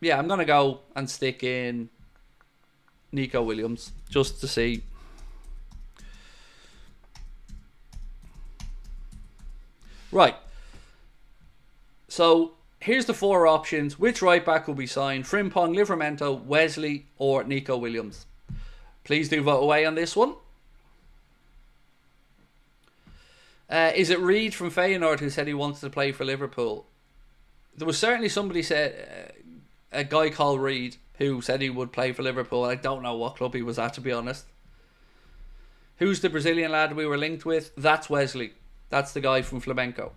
Yeah, I'm going to go and stick in Nico Williams just to see. Right. So here's the four options. Which right back will be signed? Frimpong, Livramento, Wesley, or Nico Williams? Please do vote away on this one. Is it Reed from Feyenoord who said he wanted to play for Liverpool? There was certainly somebody said, a guy called Reed, who said he would play for Liverpool. I don't know what club he was at, to be honest. Who's the Brazilian lad we were linked with? That's Wesley. That's the guy from Flamengo.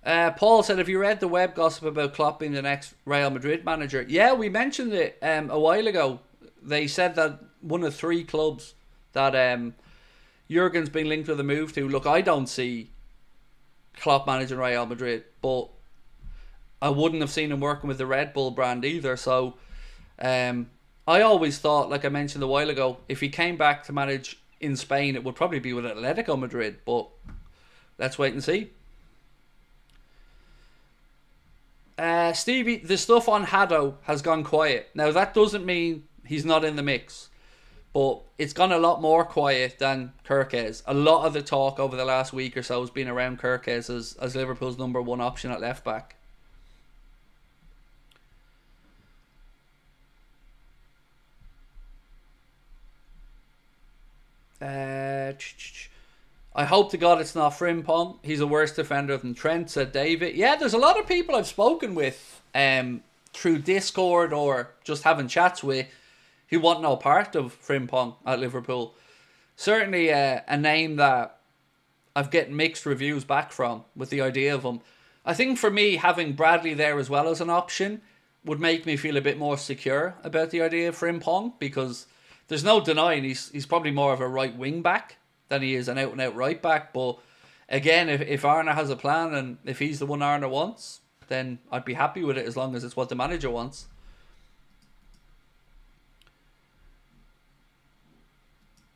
Paul said, have you read the web gossip about Klopp being the next Real Madrid manager? Yeah, we mentioned it a while ago. They said that one of three clubs that Jurgen's been linked with a move to. Look, I don't see Klopp managing Real Madrid, but I wouldn't have seen him working with the Red Bull brand either. So I always thought, like I mentioned a while ago, if he came back to manage in Spain, it would probably be with Atletico Madrid. But let's wait and see. Stevie, the stuff on Haddo has gone quiet. Now, that doesn't mean he's not in the mix, but it's gone a lot more quiet than KERKEZ. A lot of the talk over the last week or so has been around KERKEZ as Liverpool's number one option at left back. I hope to God it's not Frimpong. He's a worse defender than Trent, said David. Yeah, there's a lot of people I've spoken with through Discord or just having chats with who want no part of Frimpong at Liverpool. Certainly a name that I've getting mixed reviews back from with the idea of him. I think for me, having Bradley there as well as an option would make me feel a bit more secure about the idea of Frimpong, because there's no denying he's probably more of a right wing back than he is an out and out right back. But again, if Arne has a plan and if he's the one Arne wants, then I'd be happy with it as long as it's what the manager wants.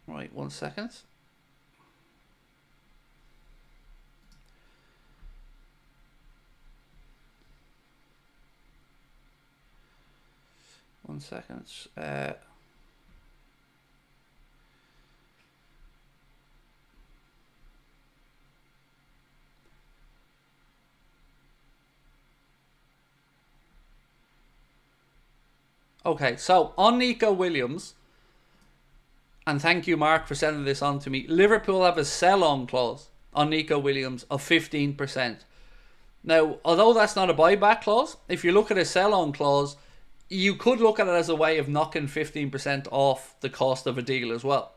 Right, 1 second. One second. Okay, so on Nico Williams, and thank you, Mark, for sending this on to me. Liverpool have a sell-on clause on Nico Williams of 15%. Now, although that's not a buyback clause, if you look at a sell-on clause, you could look at it as a way of knocking 15% off the cost of a deal as well.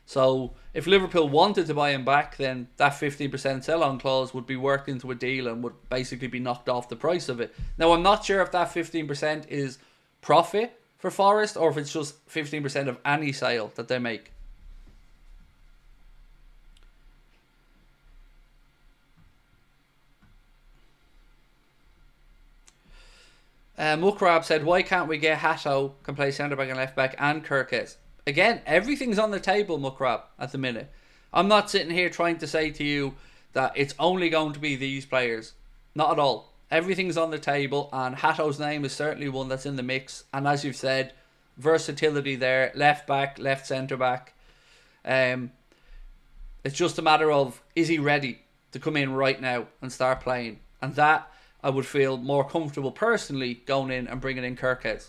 So, if Liverpool wanted to buy him back, then that 15% sell-on clause would be worked into a deal and would basically be knocked off the price of it. Now, I'm not sure if that 15% is profit for Forest or if it's just 15% of any sale that they make. Mukrab said, why can't we get Hato can play centre back and left back and KERKEZ? Again, everything's on the table, Mukrab, at the minute. I'm not sitting here trying to say to you that it's only going to be these players. Not at all. Everything's on the table, and Hato's name is certainly one that's in the mix. And as you've said, versatility there, left back, left centre back. It's just a matter of, is he ready to come in right now and start playing? And that, I would feel more comfortable personally going in and bringing in KERKEZ.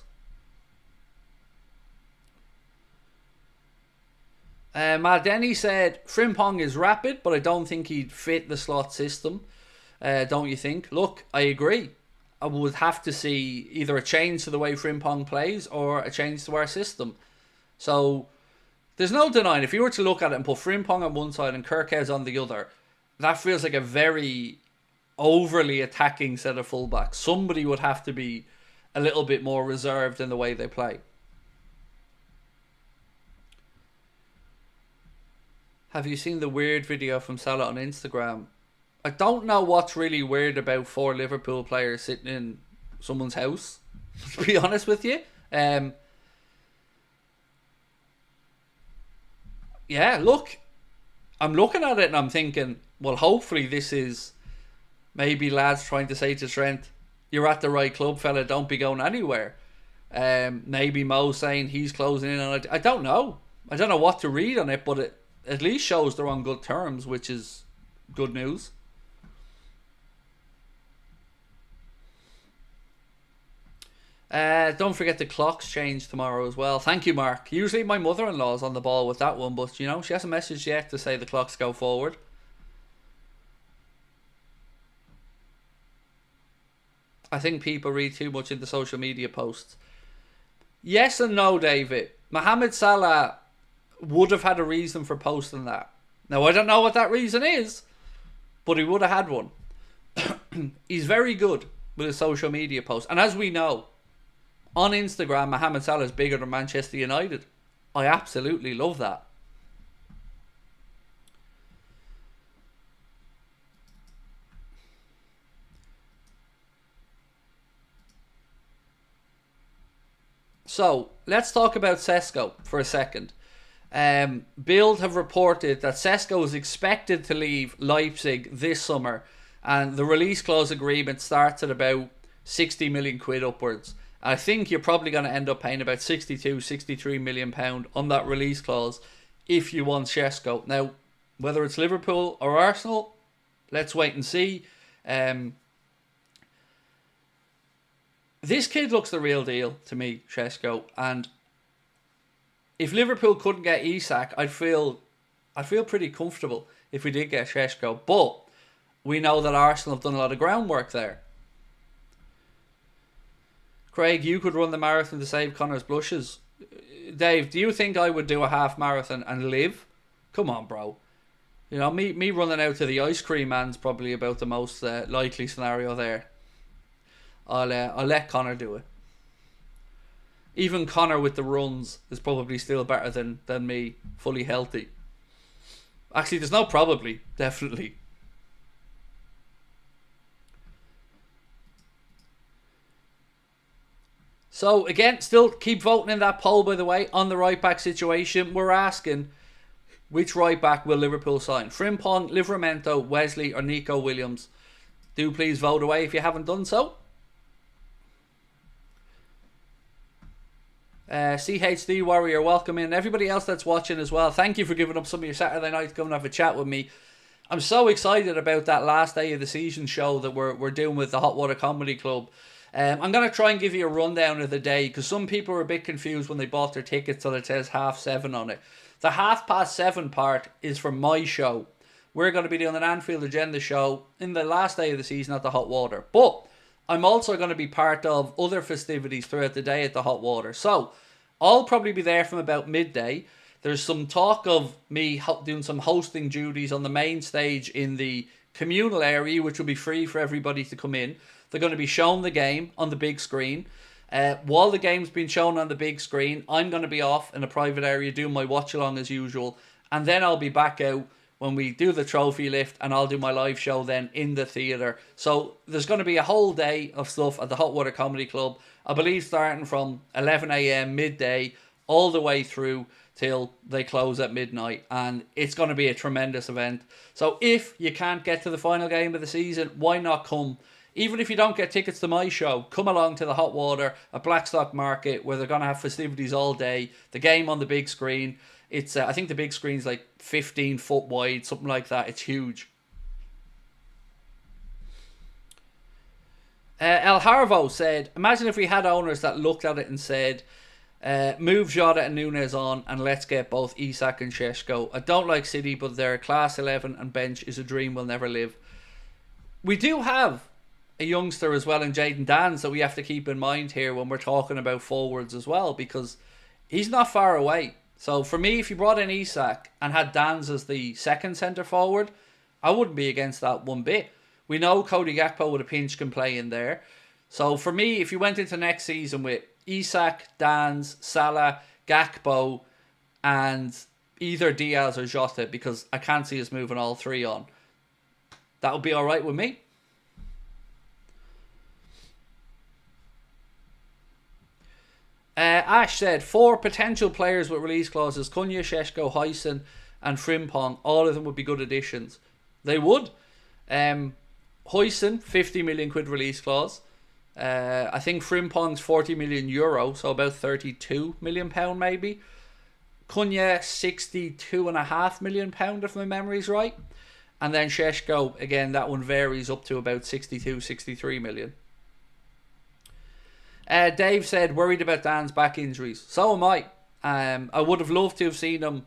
Denny said, Frimpong is rapid, but I don't think he'd fit the slot system. Don't you think? Look, I agree. I would have to see either a change to the way Frimpong plays or a change to our system. So, there's no denying, if you were to look at it and put Frimpong on one side and KERKEZ on the other, that feels like a very overly attacking set of fullbacks. Somebody would have to be a little bit more reserved in the way they play. Have you seen the weird video from Salah on Instagram? I don't know what's really weird about 4 Liverpool players sitting in someone's house, to be honest with you. Yeah, look, I'm looking at it and I'm thinking, well, hopefully this is maybe lads trying to say to Trent, you're at the right club, fella, don't be going anywhere. Maybe Mo saying he's closing in on it. I don't know. I don't know what to read on it, but it at least shows they're on good terms, which is good news. Don't forget the clocks change tomorrow as well. Thank you, Mark. Usually my mother-in-law's on the ball with that one, but you know, she hasn't messaged yet to say the clocks go forward. I think people read too much into social media posts. Yes and no, David. Mohamed Salah would have had a reason for posting that. Now, I don't know what that reason is, but he would have had one. He's very good with his social media posts. And as we know, on Instagram, Mohamed Salah is bigger than Manchester United. I absolutely love that. So, let's talk about Sesko for a second. Bild have reported that Sesko is expected to leave Leipzig this summer, and the release clause agreement starts at about 60 million quid upwards. I think you're probably going to end up paying about 62, 63 million pound on that release clause if you want Sesko. Now, whether it's Liverpool or Arsenal, let's wait and see. This kid looks the real deal to me, Sesko, and if Liverpool couldn't get ISAK, I'd feel pretty comfortable if we did get Sesko. But we know that Arsenal have done a lot of groundwork there. Craig, you could run the marathon to save Connor's blushes. Dave, do you think I would do a half marathon and live? Come on, bro. You know, me running out to the ice cream man's probably about the most likely scenario there. I'll let Connor do it. Even Connor with the runs is probably still better than me, fully healthy. Actually, there's no probably, definitely. So, again, still keep voting in that poll, by the way, on the right back situation. We're asking, which right back will Liverpool sign? Frimpong, Livramento, Wesley, or Nico Williams? Do please vote away if you haven't done so. CHD Warrior, welcome in. Everybody else that's watching as well, thank you for giving up some of your Saturday night to come and have a chat with me. I'm so excited about that last day of the season show that we're doing with the Hot Water Comedy Club. I'm going to try and give you a rundown of the day, because some people were a bit confused when they bought their tickets that it says 7:30 on it. The 7:30 part is for my show. We're going to be doing an Anfield Agenda show in the last day of the season at the Hot Water. But I'm also going to be part of other festivities throughout the day at the Hot Water. So I'll probably be there from about midday. There's some talk of me doing some hosting duties on the main stage in the communal area, which will be free for everybody to come in. They're going to be showing the game on the big screen. While the game's been shown on the big screen, I'm going to be off in a private area doing my watch along as usual. And then I'll be back out when we do the trophy lift, and I'll do my live show then in the theatre. So there's going to be a whole day of stuff at the Hot Water Comedy Club, I believe starting from 11 a.m. midday all the way through till they close at midnight, and it's going to be a tremendous event. So if you can't get to the final game of the season, why not come? Even if you don't get tickets to my show, come along to the Hot Water at Blackstock Market, where they're going to have festivities all day, the game on the big screen. It's I think the big screen's like 15 foot wide, something like that. It's huge. El Harvo said, imagine if we had owners that looked at it and said, move Jota and Nunes on and let's get both ISAK and Šeško. I don't like City, but their class 11 and bench is a dream we'll never live. We do have a youngster as well in Jayden Danns that we have to keep in mind here when we're talking about forwards as well, because he's not far away. So for me, if you brought in ISAK and had Danns as the second centre forward, I wouldn't be against that one bit. We know Cody Gakpo with a pinch can play in there. So for me, if you went into next season with ISAK, Danns, Salah, Gakpo, and either Diaz or Jota, because I can't see us moving all three on, that would be alright with me. Ash said, 4 potential players with release clauses, Cunha, Šeško, HUIJSEN and Frimpong. All of them would be good additions. They would. HUIJSEN, 50 million quid release clause. I think Frimpong's 40 million euro, so about 32 million pound maybe. Cunha, 62.5 million pound if my memory's right. And then Šeško, again, that one varies up to about 62, 63 million. Dave said, worried about Dan's back injuries. So am I. I would have loved to have seen him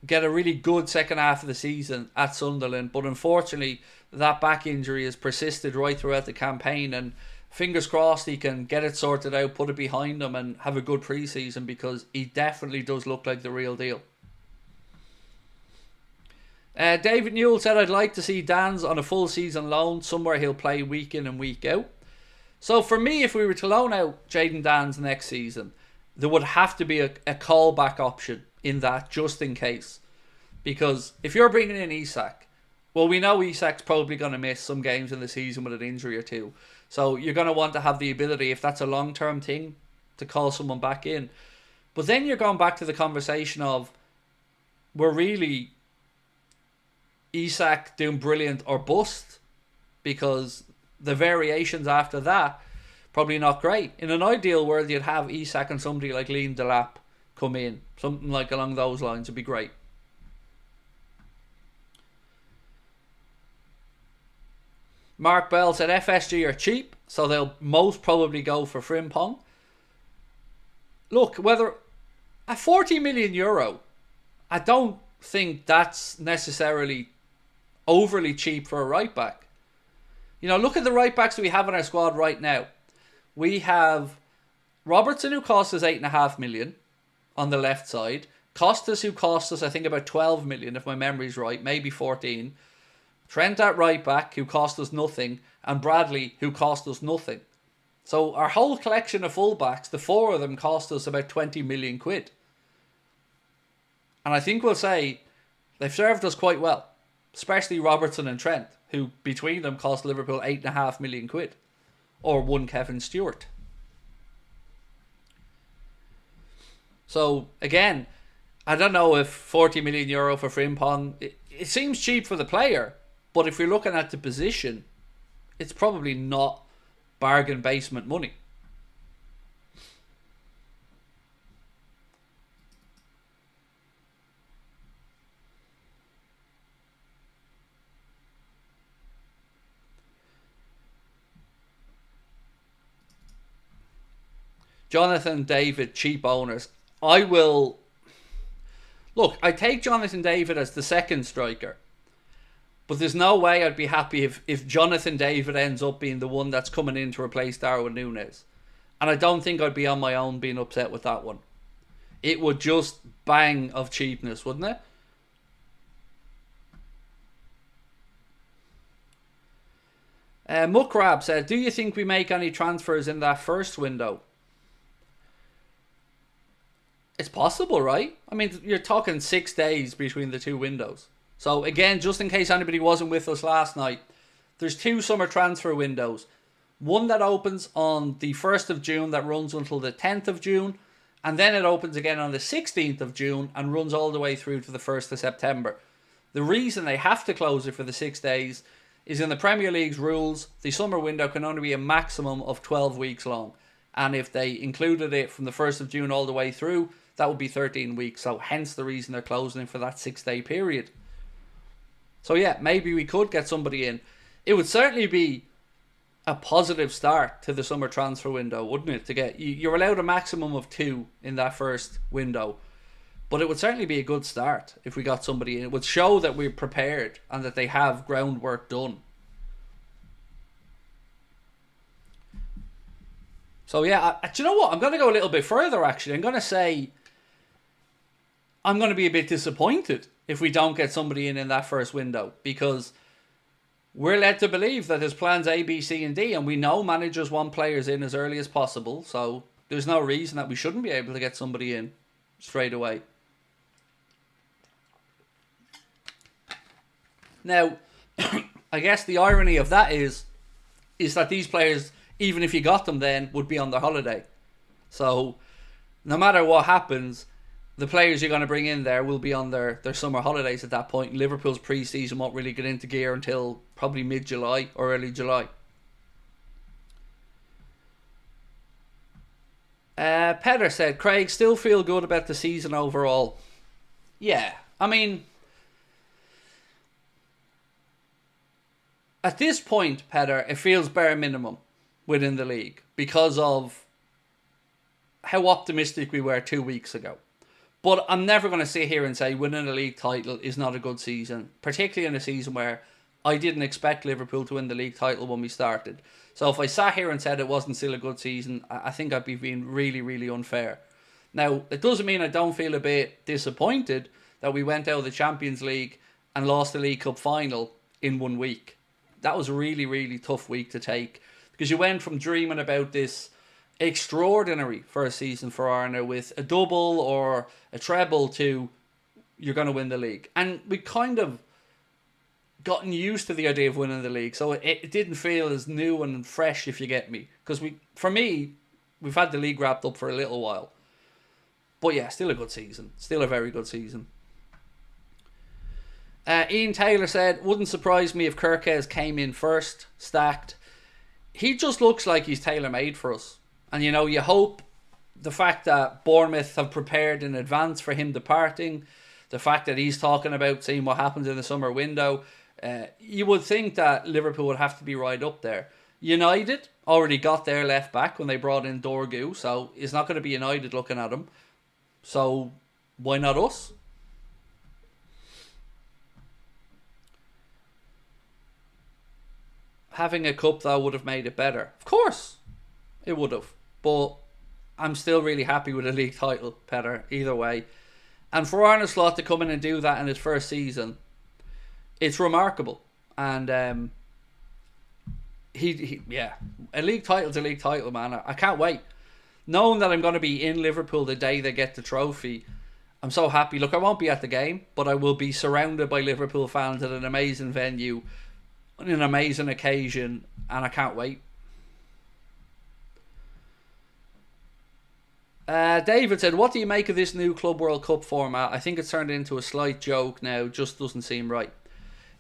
get a really good second half of the season at Sunderland, but unfortunately that back injury has persisted right throughout the campaign, and fingers crossed he can get it sorted out, put it behind him and have a good pre-season, because he definitely does look like the real deal. David Newell said, I'd like to see Dan's on a full season loan, somewhere he'll play week in and week out. So for me, if we were to loan out Jayden Danns next season, there would have to be a callback option in that, just in case. Because if you're bringing in ISAK, well, we know ISAK's probably going to miss some games in the season with an injury or two. So you're going to want to have the ability, if that's a long-term thing, to call someone back in. But then you're going back to the conversation of, we're really ISAK doing brilliant or bust, because the variations after that, probably not great. In an ideal world, you'd have ISAK and somebody like Liam Delap come in. Something like along those lines would be great. Mark Bell said FSG are cheap, so they'll most probably go for Frimpong. Look, whether at 40 million euro, I don't think that's necessarily overly cheap for a right back. You know, look at the right backs we have in our squad right now. We have Robertson, who cost us 8.5 million on the left side. Costas, who cost us, I think, about 12 million, if my memory's right, maybe 14. Trent at right back, who cost us nothing. And Bradley, who cost us nothing. So our whole collection of fullbacks, the 4 of them cost us about 20 million quid. And I think we'll say they've served us quite well. Especially Robertson and Trent, who between them cost Liverpool 8.5 million quid. Or one Kevin Stewart. So, again, I don't know if 40 million euro for Frimpong, it seems cheap for the player, but if you're looking at the position, it's probably not bargain basement money. Jonathan David, cheap owners. I will... Look, I take Jonathan David as the second striker. But there's no way I'd be happy if Jonathan David ends up being the one that's coming in to replace Darwin Núñez. And I don't think I'd be on my own being upset with that one. It would just bang of cheapness, wouldn't it? Muckrab said, do you think we make any transfers in that first window? It's possible, right? I mean, you're talking 6 days between the two windows. So again, just in case anybody wasn't with us last night, there's 2 summer transfer windows. One that opens on the 1st of June that runs until the 10th of June. And then it opens again on the 16th of June and runs all the way through to the 1st of September. The reason they have to close it for the 6 days is in the Premier League's rules, the summer window can only be a maximum of 12 weeks long. And if they included it from the 1st of June all the way through, that would be 13 weeks. So hence the reason they're closing it for that 6-day period. So yeah, maybe we could get somebody in. It would certainly be a positive start to the summer transfer window, wouldn't it? To get you're allowed a maximum of 2 in that first window. But it would certainly be a good start if we got somebody in. It would show that we're prepared and that they have groundwork done. So yeah, do you know what? I'm going to go a little bit further actually. I'm going to say I'm going to be a bit disappointed if we don't get somebody in that first window, because we're led to believe that there's plans A, B, C and D, and we know managers want players in as early as possible. So there's no reason that we shouldn't be able to get somebody in straight away. Now, I guess the irony of that is that these players, even if you got them then, would be on their holiday. So no matter what happens, the players you're going to bring in there will be on their summer holidays at that point. Liverpool's pre-season won't really get into gear until probably mid-July or early July. Petter said, Craig, still feel good about the season overall. Yeah, I mean, at this point, Petter, it feels bare minimum within the league because of how optimistic we were 2 weeks ago. But I'm never going to sit here and say winning a league title is not a good season, particularly in a season where I didn't expect Liverpool to win the league title when we started. So if I sat here and said it wasn't still a good season, I think I'd be being really, really unfair. Now, it doesn't mean I don't feel a bit disappointed that we went out of the Champions League and lost the League Cup final in 1 week. That was a really, really tough week to take, because you went from dreaming about this extraordinary first season for Arna with a double or a treble to you're going to win the league. And we kind of gotten used to the idea of winning the league, so it didn't feel as new and fresh, if you get me. Because for me, we've had the league wrapped up for a little while. But yeah, still a good season. Still a very good season. Ian Taylor said, wouldn't surprise me if KERKEZ came in first, stacked. He just looks like he's tailor-made for us. And, you know, you hope the fact that Bournemouth have prepared in advance for him departing, the fact that he's talking about seeing what happens in the summer window, you would think that Liverpool would have to be right up there. United already got their left back when they brought in Dorgu, so it's not going to be United looking at him. So why not us? Having a cup, though, would have made it better. Of course, it would have. But I'm still really happy with a league title, Petter, either way. And for Arne Slot to come in and do that in his first season, it's remarkable. And yeah, a league title's a league title, man. I can't wait. Knowing that I'm going to be in Liverpool the day they get the trophy, I'm so happy. Look, I won't be at the game, but I will be surrounded by Liverpool fans at an amazing venue, on an amazing occasion, and I can't wait. David said, what do you make of this new Club World Cup format? I think it's turned into a slight joke now. Just doesn't seem right.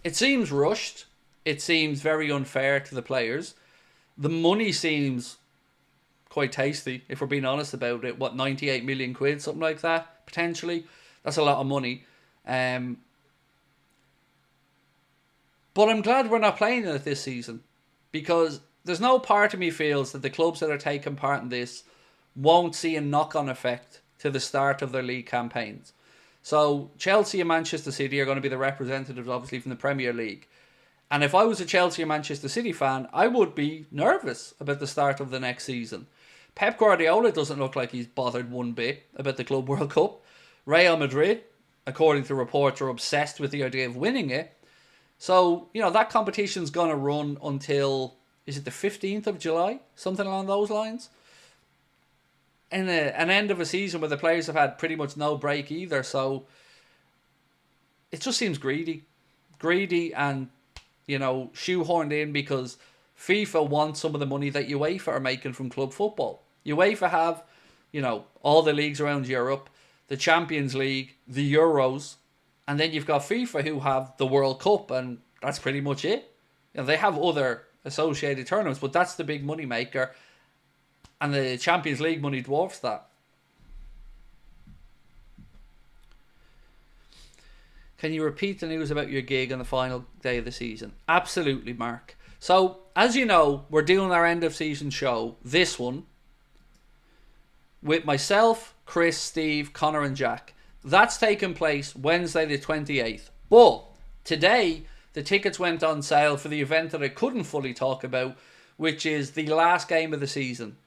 It seems rushed. It seems very unfair to the players. The money seems quite tasty, if we're being honest about it. What, 98 million quid? Something like that, potentially. That's a lot of money. But I'm glad we're not playing in it this season, because there's no part of me feels that the clubs that are taking part in this won't see a knock-on effect to the start of their league campaigns. So Chelsea and Manchester City are going to be the representatives, obviously, from the Premier League. And if I was a Chelsea or Manchester City fan, I would be nervous about the start of the next season. Pep Guardiola doesn't look like he's bothered one bit about the Club World Cup. Real Madrid, according to reports, are obsessed with the idea of winning it. So, you know, that competition's going to run until, is it the 15th of July? Something along those lines. In an end of a season where the players have had pretty much no break either. So it just seems greedy, and shoehorned in because FIFA wants some of the money that UEFA are making from club football. UEFA have, all the leagues around Europe, the Champions League, the Euros, and then you've got FIFA who have the World Cup, and that's pretty much it. They have other associated tournaments, but that's the big money maker, and the Champions League money dwarfs that. Can you repeat the news about your gig on the final day of the season? Absolutely, Mark. So, as you know, we're doing our end of season show, this one, with myself, Chris, Steve, Connor and Jack. That's taking place Wednesday the 28th. But today, the tickets went on sale for the event that I couldn't fully talk about, which is the last game of the season.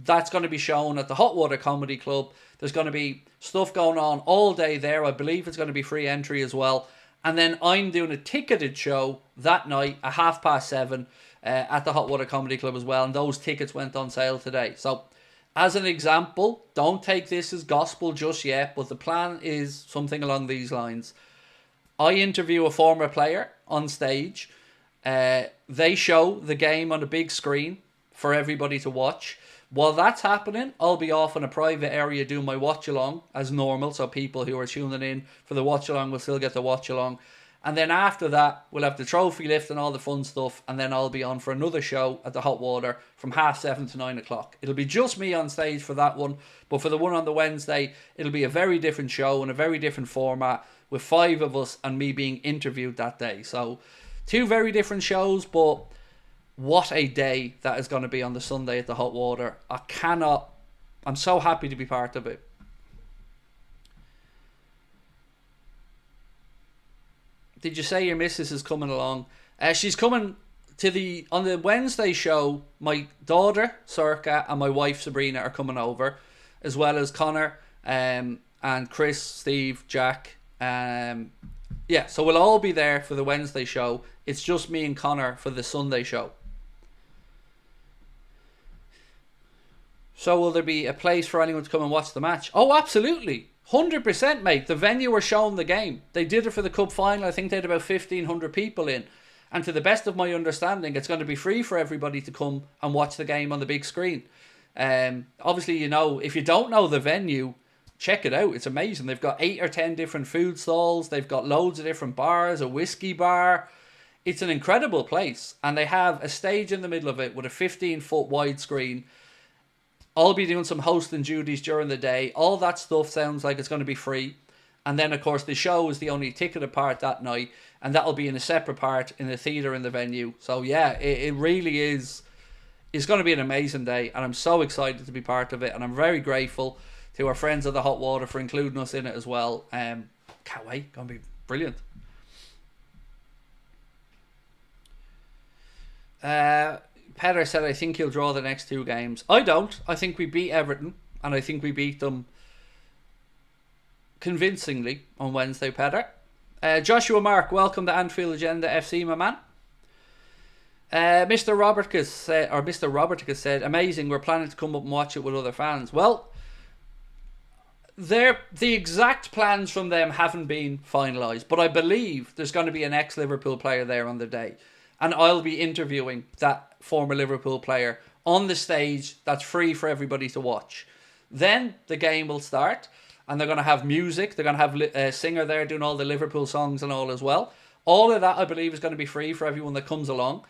That's going to be shown at the Hot Water Comedy Club. There's going to be stuff going on all day there. I believe it's going to be free entry as well. And then I'm doing a ticketed show that night at 7:30 at the Hot Water Comedy Club as well. And those tickets went on sale today. So, as an example, don't take this as gospel just yet, but the plan is something along these lines. I interview a former player on stage. They show the game on a big screen for everybody to watch. While that's happening, I'll be off in a private area doing my watch-along as normal, so people who are tuning in for the watch-along will still get the watch-along. And then after that, we'll have the trophy lift and all the fun stuff, and then I'll be on for another show at the Hot Water from 7:30 to 9 o'clock. It'll be just me on stage for that one, but for the one on the Wednesday, it'll be a very different show and a very different format with 5 of us and me being interviewed that day. So, 2 very different shows, but what a day that is going to be on the Sunday at the Hot Water. I'm so happy to be part of it. Did you say your missus is coming along? She's coming on the Wednesday show. My daughter, Circa, and my wife, Sabrina, are coming over, as well as Connor, and Chris, Steve, Jack. So we'll all be there for the Wednesday show. It's just me and Connor for the Sunday show. So will there be a place for anyone to come and watch the match? Oh, absolutely. 100%, mate. The venue are showing the game. They did it for the cup final. I think they had about 1,500 people in. And to the best of my understanding, it's going to be free for everybody to come and watch the game on the big screen. Obviously, if you don't know the venue, check it out. It's amazing. They've got 8 or 10 different food stalls. They've got loads of different bars, a whiskey bar. It's an incredible place. And they have a stage in the middle of it with a 15-foot wide screen. I'll be doing some hosting duties during the day. All that stuff sounds like it's going to be free. And then, of course, the show is the only ticketed part that night. And that'll be in a separate part in the theatre in the venue. So, yeah, it really is. It's going to be an amazing day. And I'm so excited to be part of it. And I'm very grateful to our friends at the Hot Water for including us in it as well. Can't wait. Going to be brilliant. Petter said, I think he'll draw the next 2 games. I don't. I think we beat Everton, and I think we beat them convincingly on Wednesday, Petter. Joshua Mark, welcome to Anfield Agenda FC, my man. Mr. Roberticus said, amazing, we're planning to come up and watch it with other fans. Well, the exact plans from them haven't been finalised, but I believe there's going to be an ex-Liverpool player there on the day. And I'll be interviewing that former Liverpool player on the stage that's free for everybody to watch. Then the game will start, and they're going to have music. They're going to have a singer there doing all the Liverpool songs and all as well. All of that, I believe, is going to be free for everyone that comes along.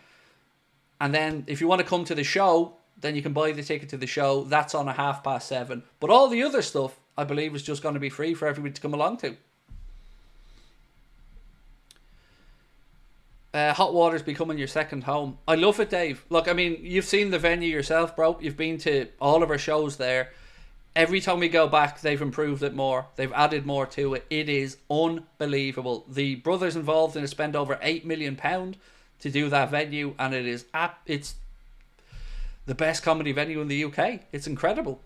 And then if you want to come to the show, then you can buy the ticket to the show. That's on at 7:30. But all the other stuff, I believe, is just going to be free for everybody to come along to. Hot Water's becoming your second home. I love it, Dave. Look, I mean, you've seen the venue yourself, bro. You've been to all of our shows there. Every time we go back, they've improved it more. They've added more to it. It is unbelievable. The brothers involved in it spent over £8 million to do that venue, and it's the best comedy venue in the UK. It's incredible.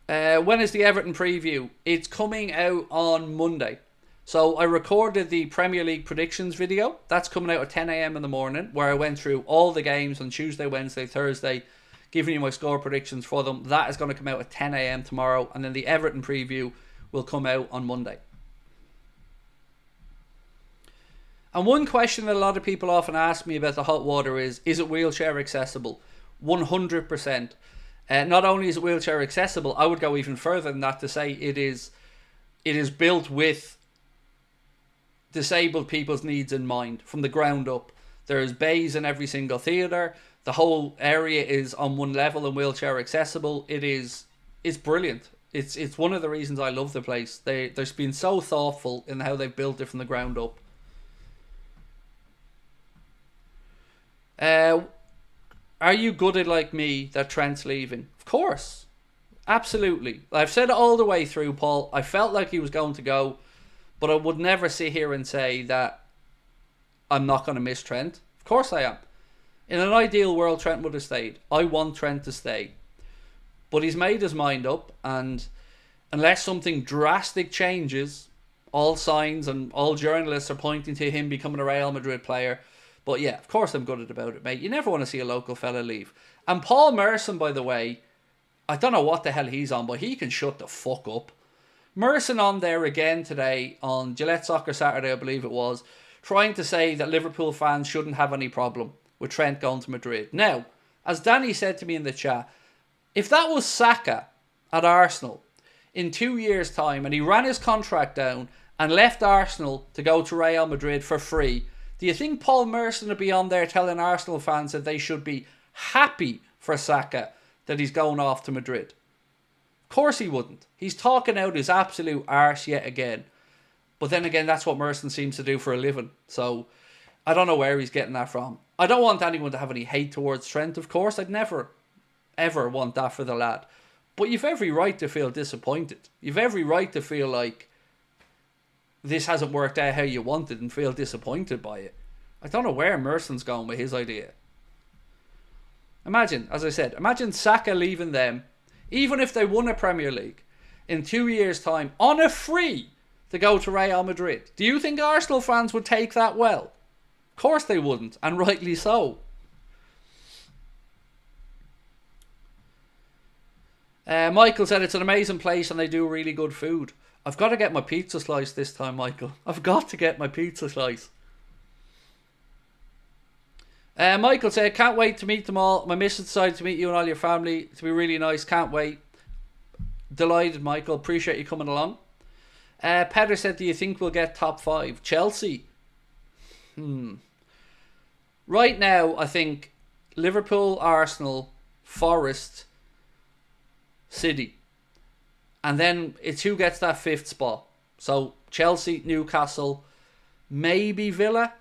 When is the Everton preview? It's coming out on Monday. So I recorded the Premier League predictions video. That's coming out at 10 a.m. in the morning, where I went through all the games on Tuesday, Wednesday, Thursday, giving you my score predictions for them. That is going to come out at 10 a.m. tomorrow. And then the Everton preview will come out on Monday. And one question that a lot of people often ask me about the hot water is it wheelchair accessible? 100%. Not only is it wheelchair accessible, I would go even further than that to say it is built with disabled people's needs in mind from the ground up. There's bays in every single theatre. The whole area is on one level and wheelchair accessible. It's brilliant. It's one of the reasons I love the place. They're been so thoughtful in how they've built it from the ground up. Are you gutted like me that Trent's leaving? Of course. Absolutely. I've said it all the way through, Paul. I felt like he was going to go, but I would never sit here and say that I'm not going to miss Trent. Of course I am. In an ideal world, Trent would have stayed. I want Trent to stay. But he's made his mind up, and unless something drastic changes, all signs and all journalists are pointing to him becoming a Real Madrid player. But yeah, of course I'm gutted about it, mate. You never want to see a local fella leave. And Paul Merson, by the way, I don't know what the hell he's on, but he can shut the fuck up. Merson on there again today on Gillette Soccer Saturday, I believe it was, trying to say that Liverpool fans shouldn't have any problem with Trent going to Madrid. Now, as Danny said to me in the chat, if that was Saka at Arsenal in 2 years' time and he ran his contract down and left Arsenal to go to Real Madrid for free, do you think Paul Merson would be on there telling Arsenal fans that they should be happy for Saka that he's going off to Madrid? Of course he wouldn't. He's talking out his absolute arse yet again. But then again, that's what Merson seems to do for a living. So I don't know where he's getting that from. I don't want anyone to have any hate towards Trent, of course. I'd never, ever want that for the lad. But you've every right to feel disappointed. You've every right to feel like this hasn't worked out how you wanted and feel disappointed by it. I don't know where Merson's going with his idea. Imagine, as I said, imagine Saka leaving them, even if they won a Premier League, in 2 years' time, on a free, to go to Real Madrid. Do you think Arsenal fans would take that well? Of course they wouldn't, and rightly so. Michael said it's an amazing place and they do really good food. I've got to get my pizza slice this time, Michael. I've got to get my pizza slice. Michael said, can't wait to meet them all. My missus decided to meet you and all your family. It's be really nice. Can't wait. Delighted, Michael. Appreciate you coming along. Petter said, do you think we'll get top 5? Chelsea? Right now, I think Liverpool, Arsenal, Forest, City. And then it's who gets that 5th spot. So Chelsea, Newcastle, maybe Villa.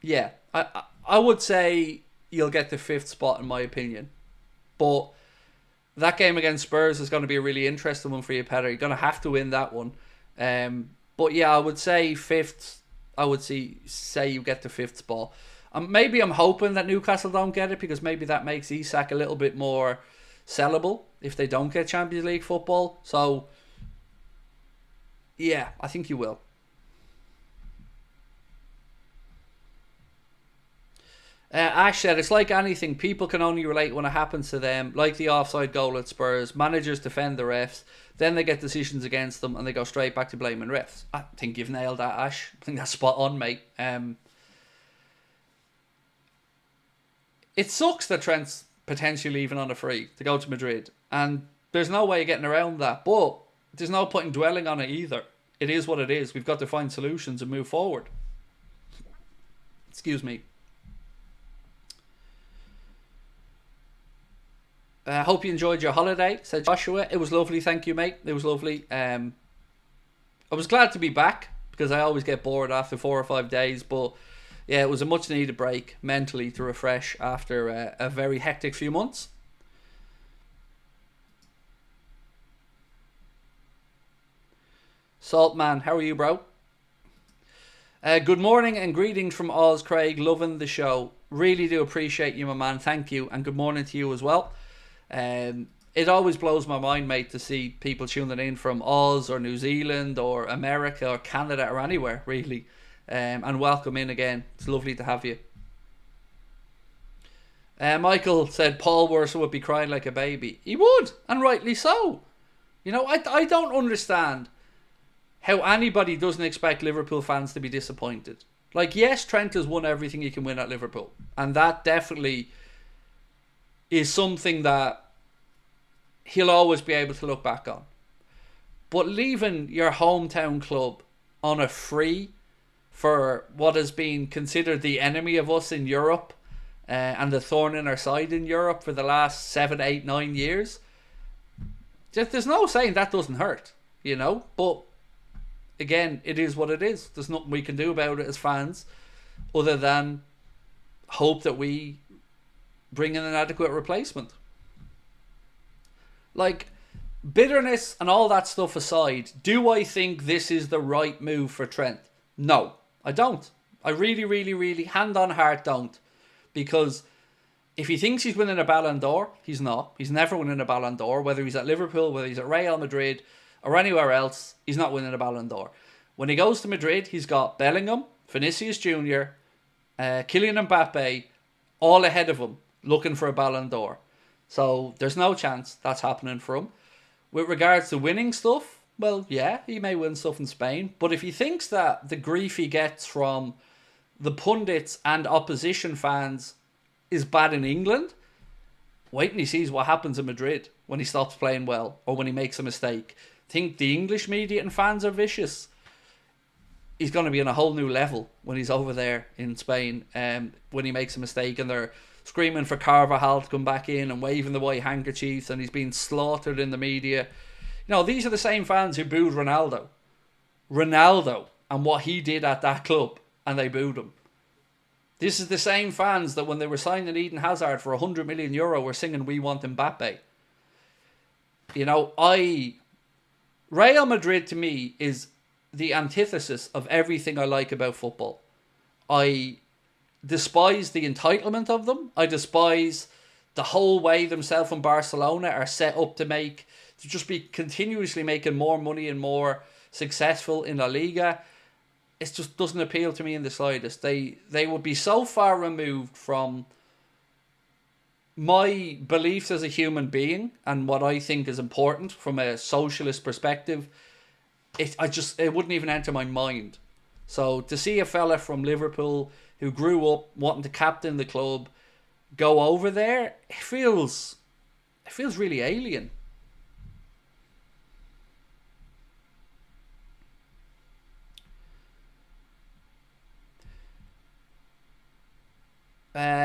Yeah, I would say you'll get the 5th spot in my opinion. But that game against Spurs is going to be a really interesting one for you, Petter. You're going to have to win that one. But yeah, I would say 5th. I would say you get the 5th spot. Maybe I'm hoping that Newcastle don't get it because maybe that makes ISAK a little bit more sellable if they don't get Champions League football. So yeah, I think you will. Ash said, it's like anything. People can only relate when it happens to them. Like the offside goal at Spurs. Managers defend the refs. Then they get decisions against them and they go straight back to blaming refs. I think you've nailed that, Ash. I think that's spot on, mate. It sucks that Trent's potentially leaving on a free to go to Madrid. And there's no way of getting around that. But there's no point in dwelling on it either. It is what it is. We've got to find solutions and move forward. Excuse me. I hope you enjoyed your holiday, said Joshua. It was lovely, thank you, mate. It was lovely. I was glad to be back because I always get bored after 4 or 5 days. But yeah, it was a much needed break mentally to refresh after a very hectic few months. Saltman, how are you, bro? Good morning and greetings from Oz, Craig. Loving the show. Really do appreciate you, my man. Thank you. And good morning to you as well. It always blows my mind, mate, to see people tuning in from Oz or New Zealand or America or Canada or anywhere, really. And welcome in again. It's lovely to have you. Michael said Paul Worson would be crying like a baby. He would, and rightly so. You know, I don't understand how anybody doesn't expect Liverpool fans to be disappointed. Like, yes, Trent has won everything he can win at Liverpool, and that definitely is something that he'll always be able to look back on. But leaving your hometown club on a free for what has been considered the enemy of us in Europe, and the thorn in our side in Europe for the last 7, 8, 9 years, there's no saying that doesn't hurt, you know. But again, it is what it is. There's nothing we can do about it as fans other than hope that we bring in an adequate replacement. Like, bitterness and all that stuff aside, do I think this is the right move for Trent? No, I don't. I really, really, really, hand on heart, don't. Because if he thinks he's winning a Ballon d'Or, he's not. He's never winning a Ballon d'Or, whether he's at Liverpool, whether he's at Real Madrid, or anywhere else, he's not winning a Ballon d'Or. When he goes to Madrid, he's got Bellingham, Vinicius Jr., Kylian Mbappe, all ahead of him, looking for a Ballon d'Or. So there's no chance that's happening for him. With regards to winning stuff, well, yeah, he may win stuff in Spain. But if he thinks that the grief he gets from the pundits and opposition fans is bad in England, wait till he sees what happens in Madrid when he stops playing well or when he makes a mistake. Think the English media and fans are vicious. He's going to be on a whole new level when he's over there in Spain, when he makes a mistake and they're screaming for Carvajal to come back in and waving the white handkerchiefs and he's being slaughtered in the media. You know, these are the same fans who booed Ronaldo. Ronaldo and what he did at that club, and they booed him. This is the same fans that when they were signing Eden Hazard for €100 million were singing "We Want Mbappe." You know, Real Madrid to me is the antithesis of everything I like about football. I despise the entitlement of them. I despise the whole way themselves and Barcelona are set up to just be continuously making more money and more successful in La Liga. It just doesn't appeal to me in the slightest. They would be so far removed from my beliefs as a human being and what I think is important from a socialist perspective. It wouldn't even enter my mind. So to see a fella from Liverpool who grew up wanting to captain the club go over there, it feels really alien.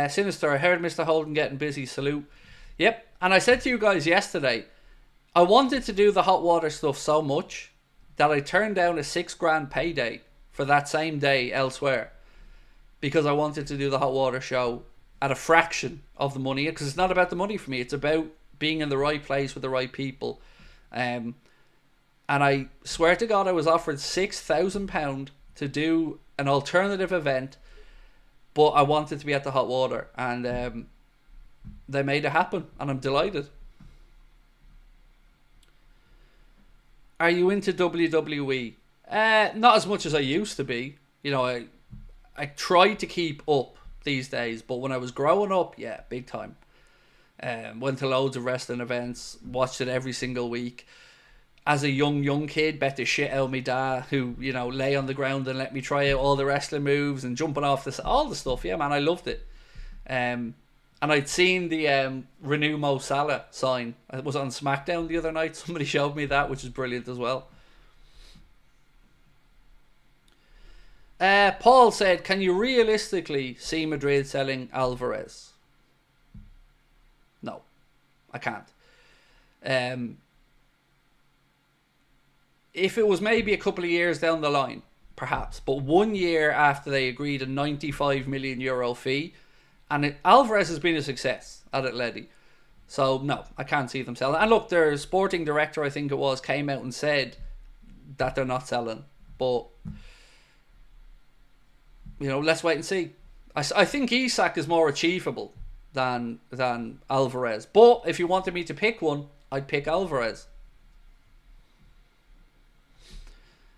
Sinister, I heard Mr. Houlden getting busy, salute. Yep, and I said to you guys yesterday, I wanted to do the hot water stuff so much that I turned down a $6,000 payday for that same day elsewhere because I wanted to do the hot water show at a fraction of the money, because it's not about the money for me, it's about being in the right place with the right people. And I swear to God I was offered £6,000 to do an alternative event, but I wanted to be at the hot water, and they made it happen, and I'm delighted. Are you into WWE? Not as much as I used to be. You know, I try to keep up these days, but when I was growing up, yeah, big time. Went to loads of wrestling events, watched it every single week. As a young kid, bet the shit out of me dad, who, you know, lay on the ground and let me try out all the wrestling moves and jumping off all the stuff. Yeah, man, I loved it. And I'd seen the Renew Mo Salah sign. It was on SmackDown the other night. Somebody showed me that, which is brilliant as well. Paul said, can you realistically see Madrid selling Alvarez? No, I can't. If it was maybe a couple of years down the line, perhaps. But 1 year after they agreed a €95 million fee, and Alvarez has been a success at Atleti. So, no, I can't see them selling. And look, their sporting director, I think it was, came out and said that they're not selling. But, you know, let's wait and see. I think ISAK is more achievable than Alvarez. But if you wanted me to pick one, I'd pick Alvarez.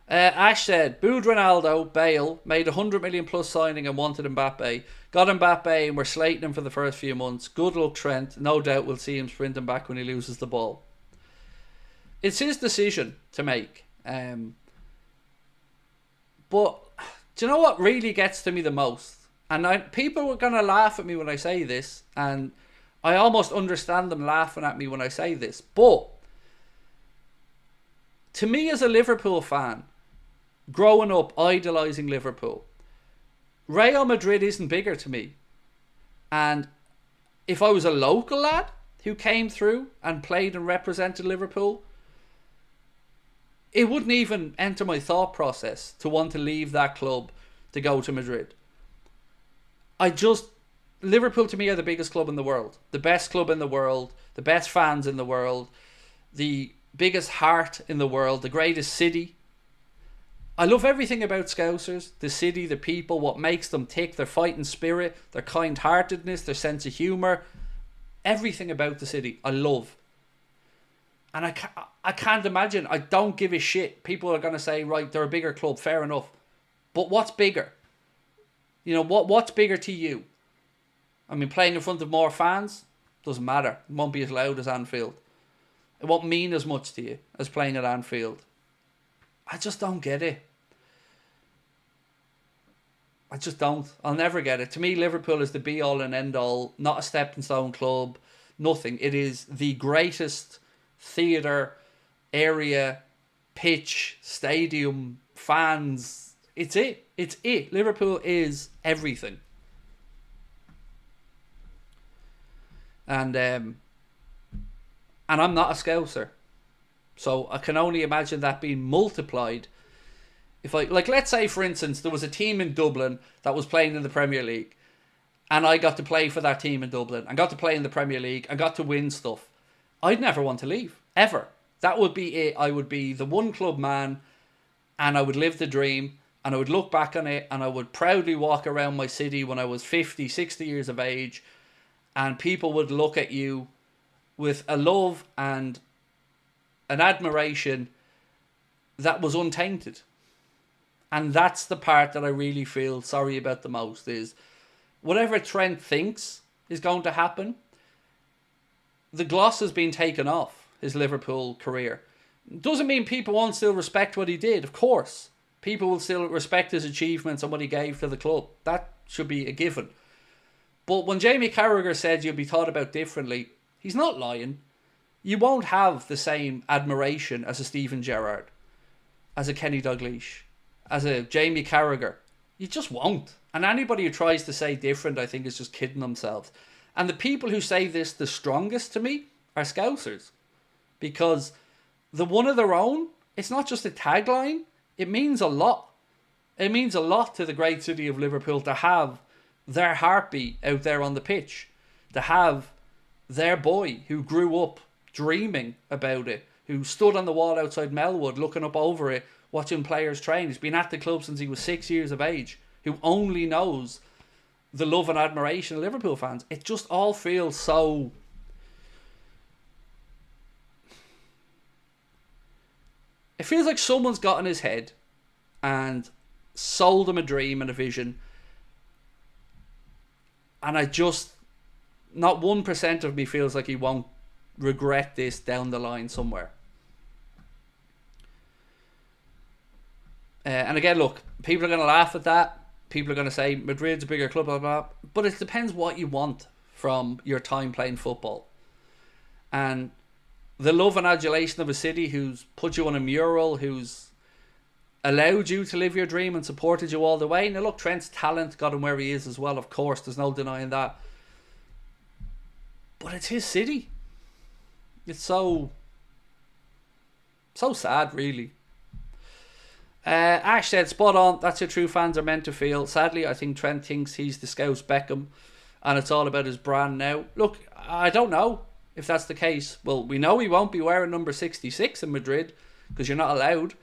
Ash said, booed Ronaldo, Bale, made 100 million plus signing and wanted Mbappe. Got Mbappe and we're slating him for the first few months. Good luck, Trent. No doubt we'll see him sprinting back when he loses the ball. It's his decision to make. But do you know what really gets to me the most? And people are going to laugh at me when I say this, and I almost understand them laughing at me when I say this. But to me as a Liverpool fan, growing up idolising Liverpool, Real Madrid isn't bigger to me. And if I was a local lad who came through and played and represented Liverpool, it wouldn't even enter my thought process to want to leave that club to go to Madrid. Liverpool to me are the biggest club in the world, the best club in the world, the best fans in the world, the biggest heart in the world, the greatest city. I love everything about Scousers, the city, the people, what makes them tick, their fighting spirit, their kind-heartedness, their sense of humour. Everything about the city I love. And I can't imagine, I don't give a shit. People are going to say, right, they're a bigger club, fair enough. But what's bigger? You know, what's bigger to you? I mean, playing in front of more fans? Doesn't matter. It won't be as loud as Anfield. It won't mean as much to you as playing at Anfield. I just don't get it. I just don't. I'll never get it. To me, Liverpool is the be-all and end-all, not a stepping-stone club, nothing. It is the greatest theatre, area, pitch, stadium, fans. It's it. It's it. Liverpool is everything. And I'm not a Scouser. So I can only imagine that being multiplied. If let's say, for instance, there was a team in Dublin that was playing in the Premier League, and I got to play for that team in Dublin, and got to play in the Premier League, and got to win stuff. I'd never want to leave, ever. That would be it. I would be the one club man, and I would live the dream, and I would look back on it, and I would proudly walk around my city when I was 50, 60 years of age, and people would look at you with a love and an admiration that was untainted. And that's the part that I really feel sorry about the most, is whatever Trent thinks is going to happen, the gloss has been taken off his Liverpool career. Doesn't mean people won't still respect what he did, of course. People will still respect his achievements and what he gave to the club. That should be a given. But when Jamie Carragher said you'll be thought about differently, he's not lying. You won't have the same admiration as a Steven Gerrard, as a Kenny Dalglish, as a Jamie Carragher. You just won't. And anybody who tries to say different, I think, is just kidding themselves. And the people who say this the strongest to me are Scousers. Because the one of their own, it's not just a tagline, it means a lot. It means a lot to the great city of Liverpool to have their heartbeat out there on the pitch. To have their boy who grew up dreaming about it, who stood on the wall outside Melwood looking up over it, watching players train, who's been at the club since he was 6 years of age, who only knows the love and admiration of Liverpool fans. It just all feels so... It feels like someone's got in his head and sold him a dream and a vision. And I just... Not 1% of me feels like he won't regret this down the line somewhere. And again, look, people are going to laugh at that. People are going to say Madrid's a bigger club, blah, blah, blah. But it depends what you want from your time playing football. And the love and adulation of a city who's put you on a mural, who's allowed you to live your dream and supported you all the way. Now look, Trent's talent got him where he is as well, of course. There's no denying that. But it's his city. It's so sad, really. Ash said, spot on, that's how true fans are meant to feel. Sadly, I think Trent thinks he's the Scouse Beckham and it's all about his brand now. Look, I don't know if that's the case. Well, we know he won't be wearing number 66 in Madrid because you're not allowed.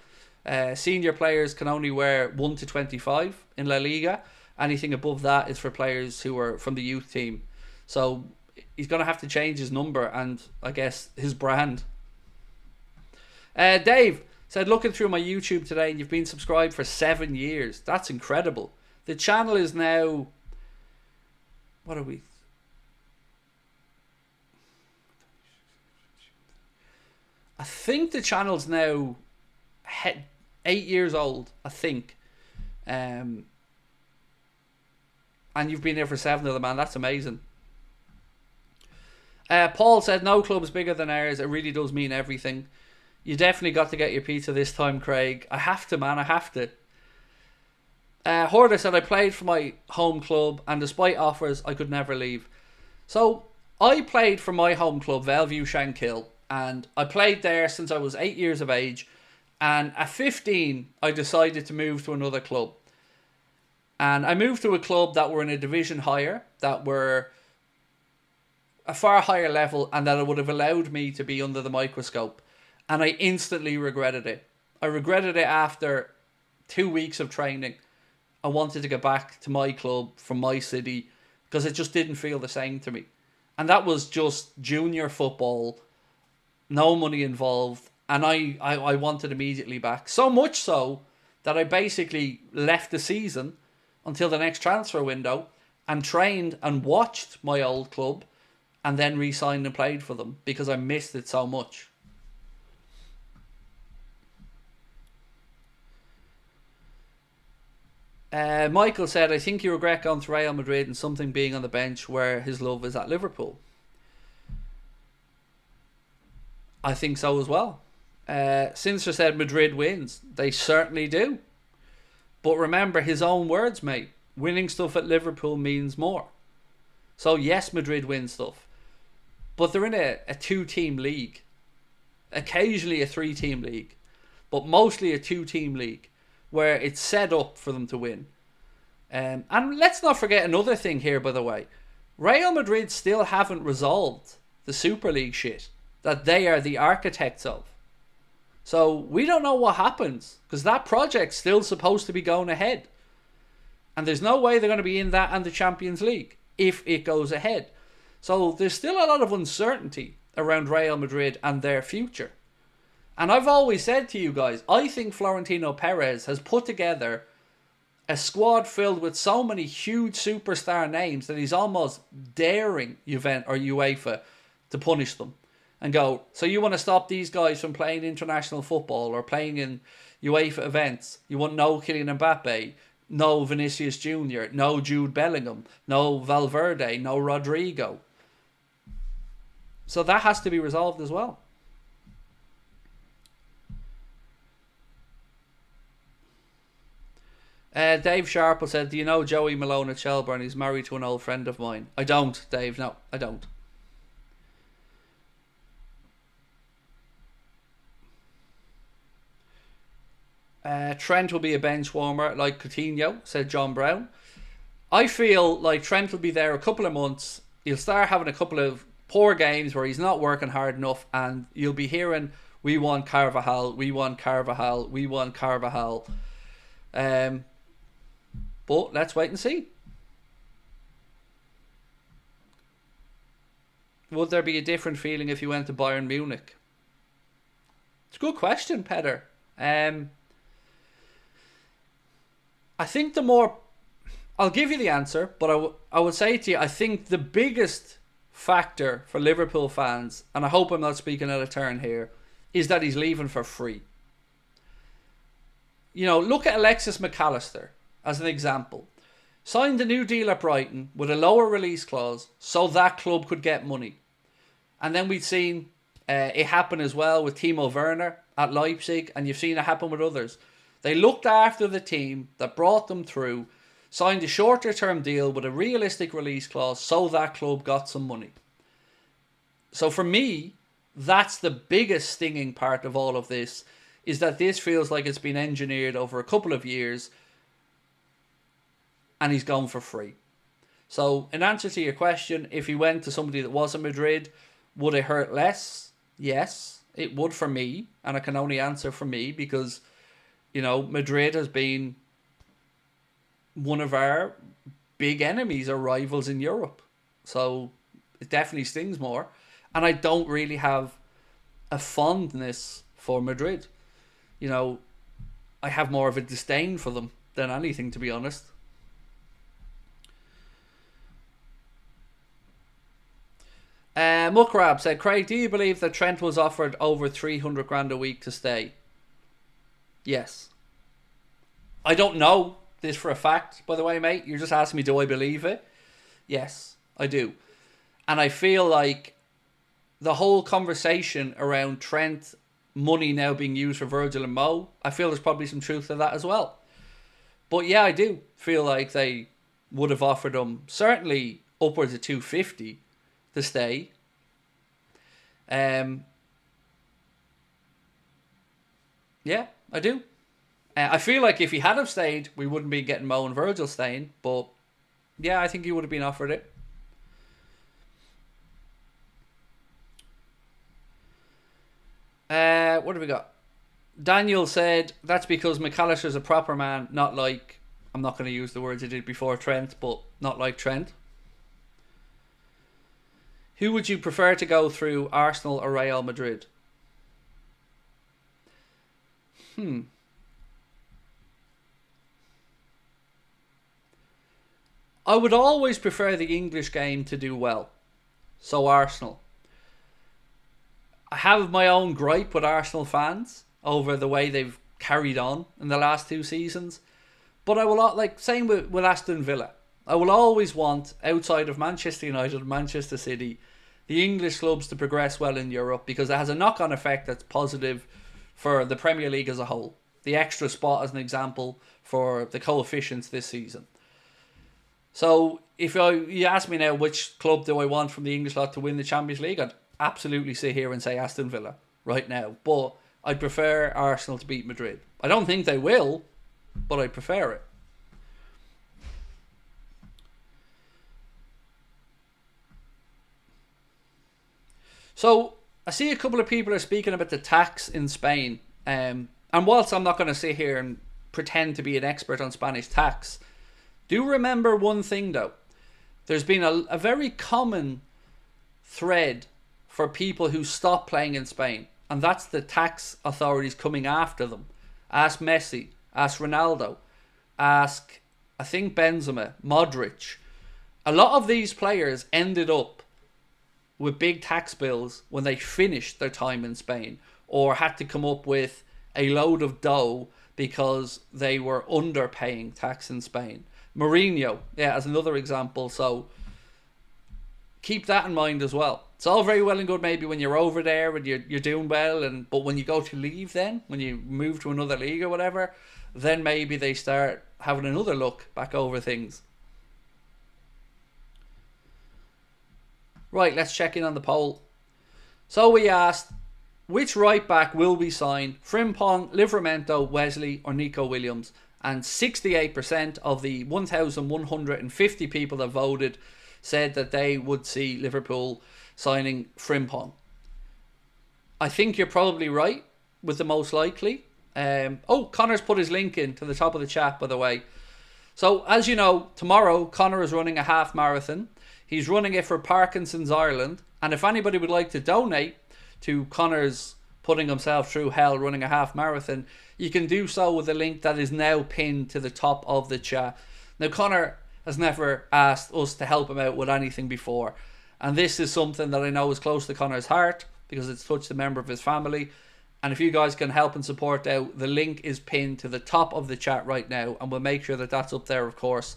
Senior players can only wear 1 to 25 in La Liga. Anything above that is for players who are from the youth team. So he's going to have to change his number and, I guess, his brand. Dave said, looking through my YouTube today, and you've been subscribed for 7 years. That's incredible. The channel is now... What are we? I think the channel's now 8 years old, I think. And you've been there for 7 of them, man. That's amazing. Paul said, no club's bigger than ours. It really does mean everything. You definitely got to get your pizza this time, Craig. I have to, man. I have to. Horder said, I played for my home club, and despite offers, I could never leave. So, I played for my home club, Bellevue Shankill, and I played there since I was 8 years of age. And at 15, I decided to move to another club. And I moved to a club that were in a division higher, that were a far higher level, and that it would have allowed me to be under the microscope. And I instantly regretted it. I regretted it after 2 weeks of training. I wanted to get back to my club from my city because it just didn't feel the same to me. And that was just junior football, no money involved. And I wanted immediately back. So much so that I basically left the season until the next transfer window and trained and watched my old club and then re-signed and played for them because I missed it so much. Michael said, I think you regret going to Real Madrid and something being on the bench where his love is at Liverpool. I think so as well. Sincer said Madrid wins. They certainly do. But remember his own words, mate. Winning stuff at Liverpool means more. So yes, Madrid win stuff. But they're in a 2-team league. Occasionally a 3-team league. But mostly a 2-team league, where it's set up for them to win. And let's not forget another thing here, by the way. Real Madrid still haven't resolved the Super League shit that they are the architects of. So we don't know what happens, because that project's still supposed to be going ahead. And there's no way they're going to be in that and the Champions League if it goes ahead. So there's still a lot of uncertainty around Real Madrid and their future. And I've always said to you guys, I think Florentino Perez has put together a squad filled with so many huge superstar names that he's almost daring Juventus or UEFA to punish them. And go, so you want to stop these guys from playing international football or playing in UEFA events? You want no Kylian Mbappe, no Vinicius Jr., no Jude Bellingham, no Valverde, no Rodrigo. So that has to be resolved as well. Dave Sharple said, do you know Joey Malone at Shelburne? He's married to an old friend of mine. I don't, Dave. No, I don't. Trent will be a bench warmer like Coutinho, said John Brown. I feel like Trent will be there a couple of months. He'll start having a couple of poor games where he's not working hard enough, and you'll be hearing, we want Carvajal, we want Carvajal, we want Carvajal. But let's wait and see. Would there be a different feeling if you went to Bayern Munich? It's a good question, Petter. I think the more... I'll give you the answer, but I would say to you, I think the biggest factor for Liverpool fans, and I hope I'm not speaking out of turn here, is that he's leaving for free. You know, look at Alexis McAllister as an example. Signed a new deal at Brighton with a lower release clause so that club could get money. And then we've seen it happen as well with Timo Werner at Leipzig, and you've seen it happen with others. They looked after the team that brought them through, signed a shorter term deal with a realistic release clause so that club got some money. So for me, that's the biggest stinging part of all of this, is that this feels like it's been engineered over a couple of years and he's gone for free. So in answer to your question, if he went to somebody that wasn't Madrid, would it hurt less? Yes, it would for me. And I can only answer for me because, you know, Madrid has been one of our big enemies or rivals in Europe. So it definitely stings more. And I don't really have a fondness for Madrid. You know, I have more of a disdain for them than anything, to be honest. Muckrab said, Craig, do you believe that Trent was offered over 300 grand a week to stay? Yes. I don't know this for a fact, by the way, mate. You're just asking me, do I believe it? Yes, I do. And I feel like the whole conversation around Trent money now being used for Virgil and Mo, I feel there's probably some truth to that as well. But yeah, I do feel like they would have offered him certainly upwards of 250 to stay. Yeah, I do. I feel like if he had have stayed, we wouldn't be getting Mo and Virgil staying. But yeah, I think he would have been offered it. What have we got? Daniel said that's because McAllister's a proper man, not like, I'm not going to use the words I did before Trent, but not like Trent. Who would you prefer to go through, Arsenal or Real Madrid? I would always prefer the English game to do well. So Arsenal. I have my own gripe with Arsenal fans over the way they've carried on in the last 2 seasons. But I will, like, same with Aston Villa. I will always want, outside of Manchester United and Manchester City, the English clubs to progress well in Europe, because it has a knock-on effect that's positive for the Premier League as a whole. The extra spot as an example for the coefficients this season. So if you ask me now which club do I want from the English lot to win the Champions League, I'd absolutely sit here and say Aston Villa right now. But I'd prefer Arsenal to beat Madrid. I don't think they will, but I prefer it. So I see a couple of people are speaking about the tax in Spain. And whilst I'm not going to sit here and pretend to be an expert on Spanish tax, do remember one thing though. There's been a very common thread for people who stop playing in Spain, and that's the tax authorities coming after them. Ask Messi, ask Ronaldo, ask, I think, Benzema, Modric. A lot of these players ended up with big tax bills when they finished their time in Spain, or had to come up with a load of dough because they were underpaying tax in Spain. Mourinho, yeah, as another example. So keep that in mind as well. It's all very well and good maybe when you're over there and you're doing well, but when you go to leave, then when you move to another league or whatever, then maybe they start having another look back over things. Right, let's check in on the poll. So we asked, which right back will be signed? Frimpong, Livramento, Wesley or Nico Williams? And 68% of the 1,150 people that voted said that they would see Liverpool signing Frimpong. I think you're probably right with the most likely. Connor's put his link in to the top of the chat, by the way. So, as you know, tomorrow Connor is running a half marathon. He's running it for Parkinson's Ireland. And if anybody would like to donate to Connor's putting himself through hell running a half marathon, you can do so with a link that is now pinned to the top of the chat. Now, Connor has never asked us to help him out with anything before, and this is something that I know is close to Connor's heart because it's touched a member of his family. And if you guys can help and support out, the link is pinned to the top of the chat right now, and we'll make sure that that's up there, of course,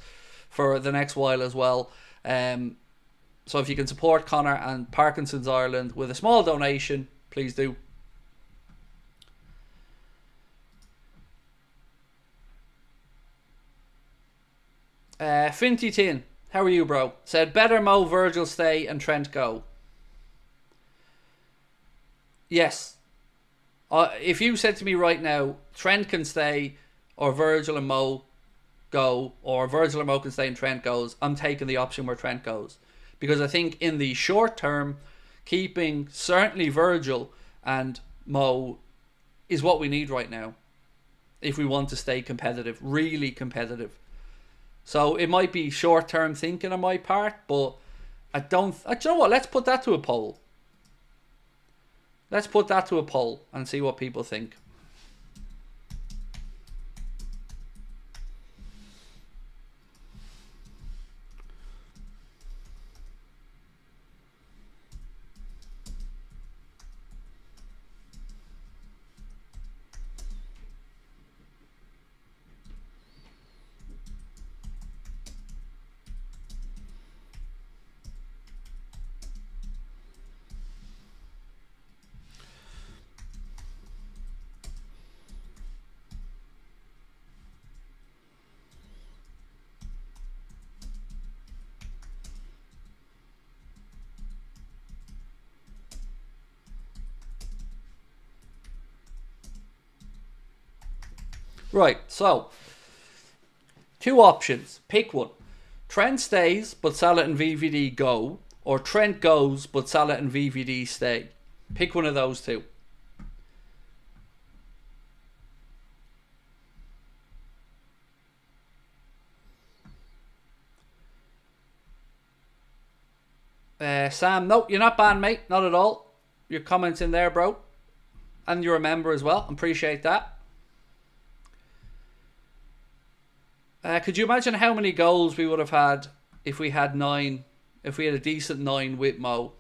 for the next while as well. So if you can support Connor and Parkinson's Ireland with a small donation, please do. Finty Tin, how are you, bro? Said better Mo, Virgil stay and Trent go. Yes. If you said to me right now, Trent can stay or Virgil and Mo go, or Virgil and Mo can stay and Trent goes, I'm taking the option where Trent goes. Because I think in the short term, keeping certainly Virgil and Mo is what we need right now if we want to stay competitive, really competitive. So it might be short term thinking on my part, but do you know what? Let's put that to a poll. Let's put that to a poll and see what people think. Right, so 2 options. Pick one. Trent stays, but Salah and VVD go, or Trent goes, but Salah and VVD stay. Pick one of those 2. Sam, no, you're not banned, mate. Not at all. Your comments in there, bro. And you're a member as well. Appreciate that. Could you imagine how many goals we would have had if we had 9, if we had a decent 9 with Mo?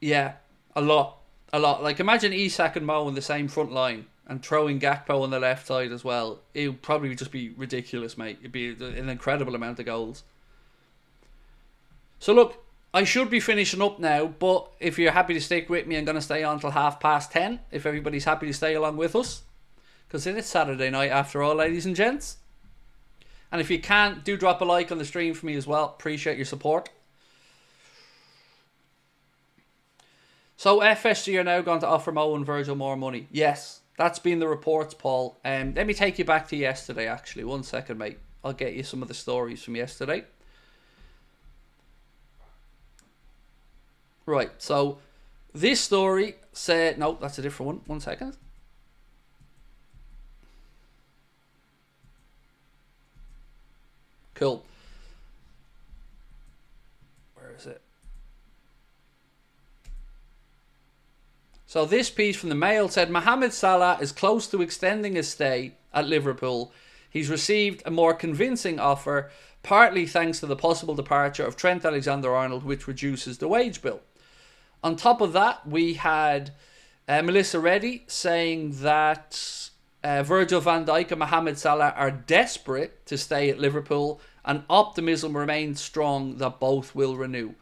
Yeah, a lot. A lot. Like, imagine ISAK and Mo in the same front line and throwing Gakpo on the left side as well. It would probably just be ridiculous, mate. It'd be an incredible amount of goals. So look, I should be finishing up now, but if you're happy to stick with me, I'm going to stay on till 10:30, if everybody's happy to stay along with us. Because it is Saturday night after all, ladies and gents. And if you can't, do drop a like on the stream for me as well. Appreciate your support. So FSG are now going to offer Mo and Virgil more money. Yes, that's been the reports, Paul. Let me take you back to yesterday, actually. 1 second, mate. I'll get you some of the stories from yesterday. Right, so this story said... No, that's a different one. 1 second. Cool. Where is it? So this piece from the Mail said Mohamed Salah is close to extending his stay at Liverpool. He's received a more convincing offer, partly thanks to the possible departure of Trent Alexander-Arnold, which reduces the wage bill. On top of that, we had Melissa Reddy saying that Virgil van Dijk and Mohamed Salah are desperate to stay at Liverpool, and optimism remains strong that both will renew.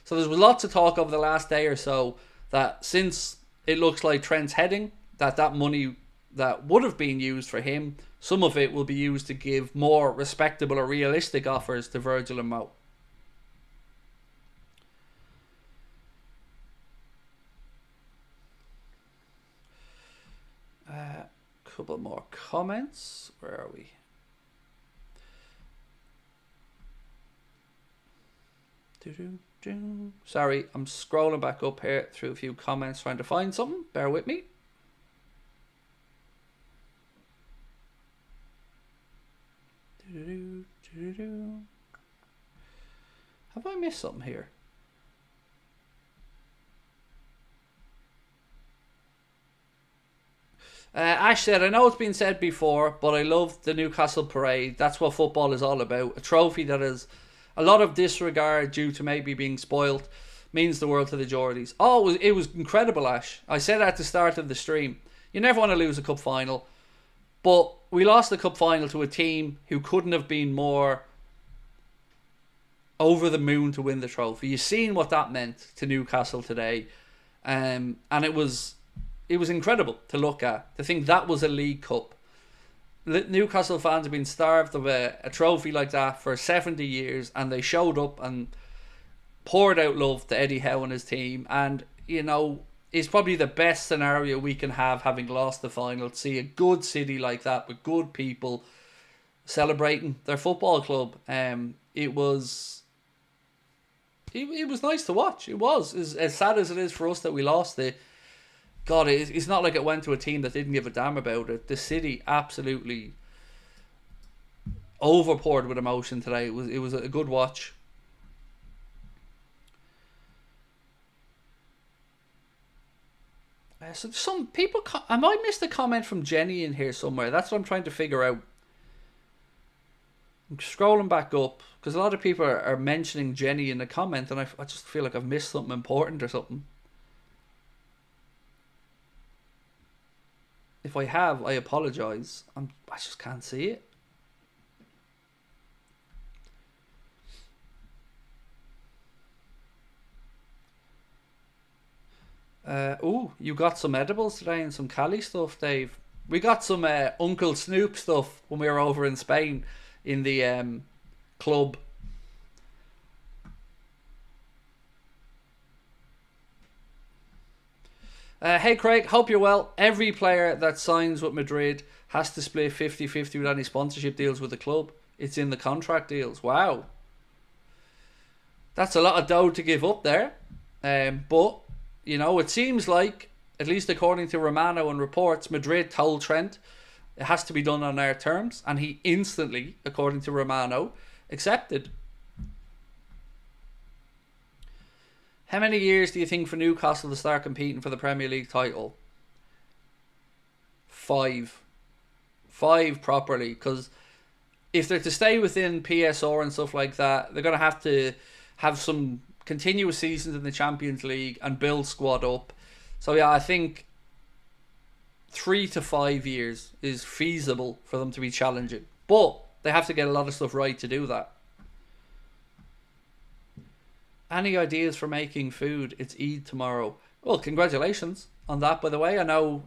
So there's lots of talk over the last day or so that since it looks like Trent's heading, that money that would have been used for him, some of it will be used to give more respectable or realistic offers to Virgil and Mo. Couple more comments. Where are we? Sorry, I'm scrolling back up here through a few comments trying to find something. Bear with me. Have I missed something here? Ash said, I know it's been said before, but I love the Newcastle parade. That's what football is all about. A trophy that is a lot of disregard due to maybe being spoilt means the world to the Geordies. Oh, it was incredible, Ash. I said at the start of the stream, you never want to lose a cup final. But we lost the cup final to a team who couldn't have been more over the moon to win the trophy. You've seen what that meant to Newcastle today. And it was incredible to look at. To think that was a League Cup. Newcastle fans have been starved of a trophy like that for 70 years, and they showed up and poured out love to Eddie Howe and his team. And, you know, it's probably the best scenario we can have, having lost the final, to see a good city like that with good people celebrating their football club. It was nice to watch. It was. As sad as it is for us that we lost it, God, it's not like it went to a team that didn't give a damn about it. The city absolutely overpoured with emotion today. It was a good watch. So some people, I might miss the comment from Jenny in here somewhere. That's what I'm trying to figure out. I'm scrolling back up because a lot of people are mentioning Jenny in the comment, and I just feel like I've missed something important or something. If I have, I apologise. I just can't see it. Oh, you got some edibles today and some Cali stuff, Dave. We got some Uncle Snoop stuff when we were over in Spain in the club. Hey Craig, hope you're well. Every player that signs with Madrid has to split 50-50 with any sponsorship deals with the club. It's in the contract deals. Wow. That's a lot of dough to give up there. But, you know, it seems like, at least according to Romano and reports, Madrid told Trent it has to be done on their terms. And he instantly, according to Romano, accepted. How many years do you think for Newcastle to start competing for the Premier League title? 5. 5 properly, because if they're to stay within PSR and stuff like that, they're going to have some continuous seasons in the Champions League and build squad up. So yeah, I think 3 to 5 years is feasible for them to be challenging. But they have to get a lot of stuff right to do that. Any ideas for making food? It's Eid tomorrow. Well, congratulations on that, by the way. I know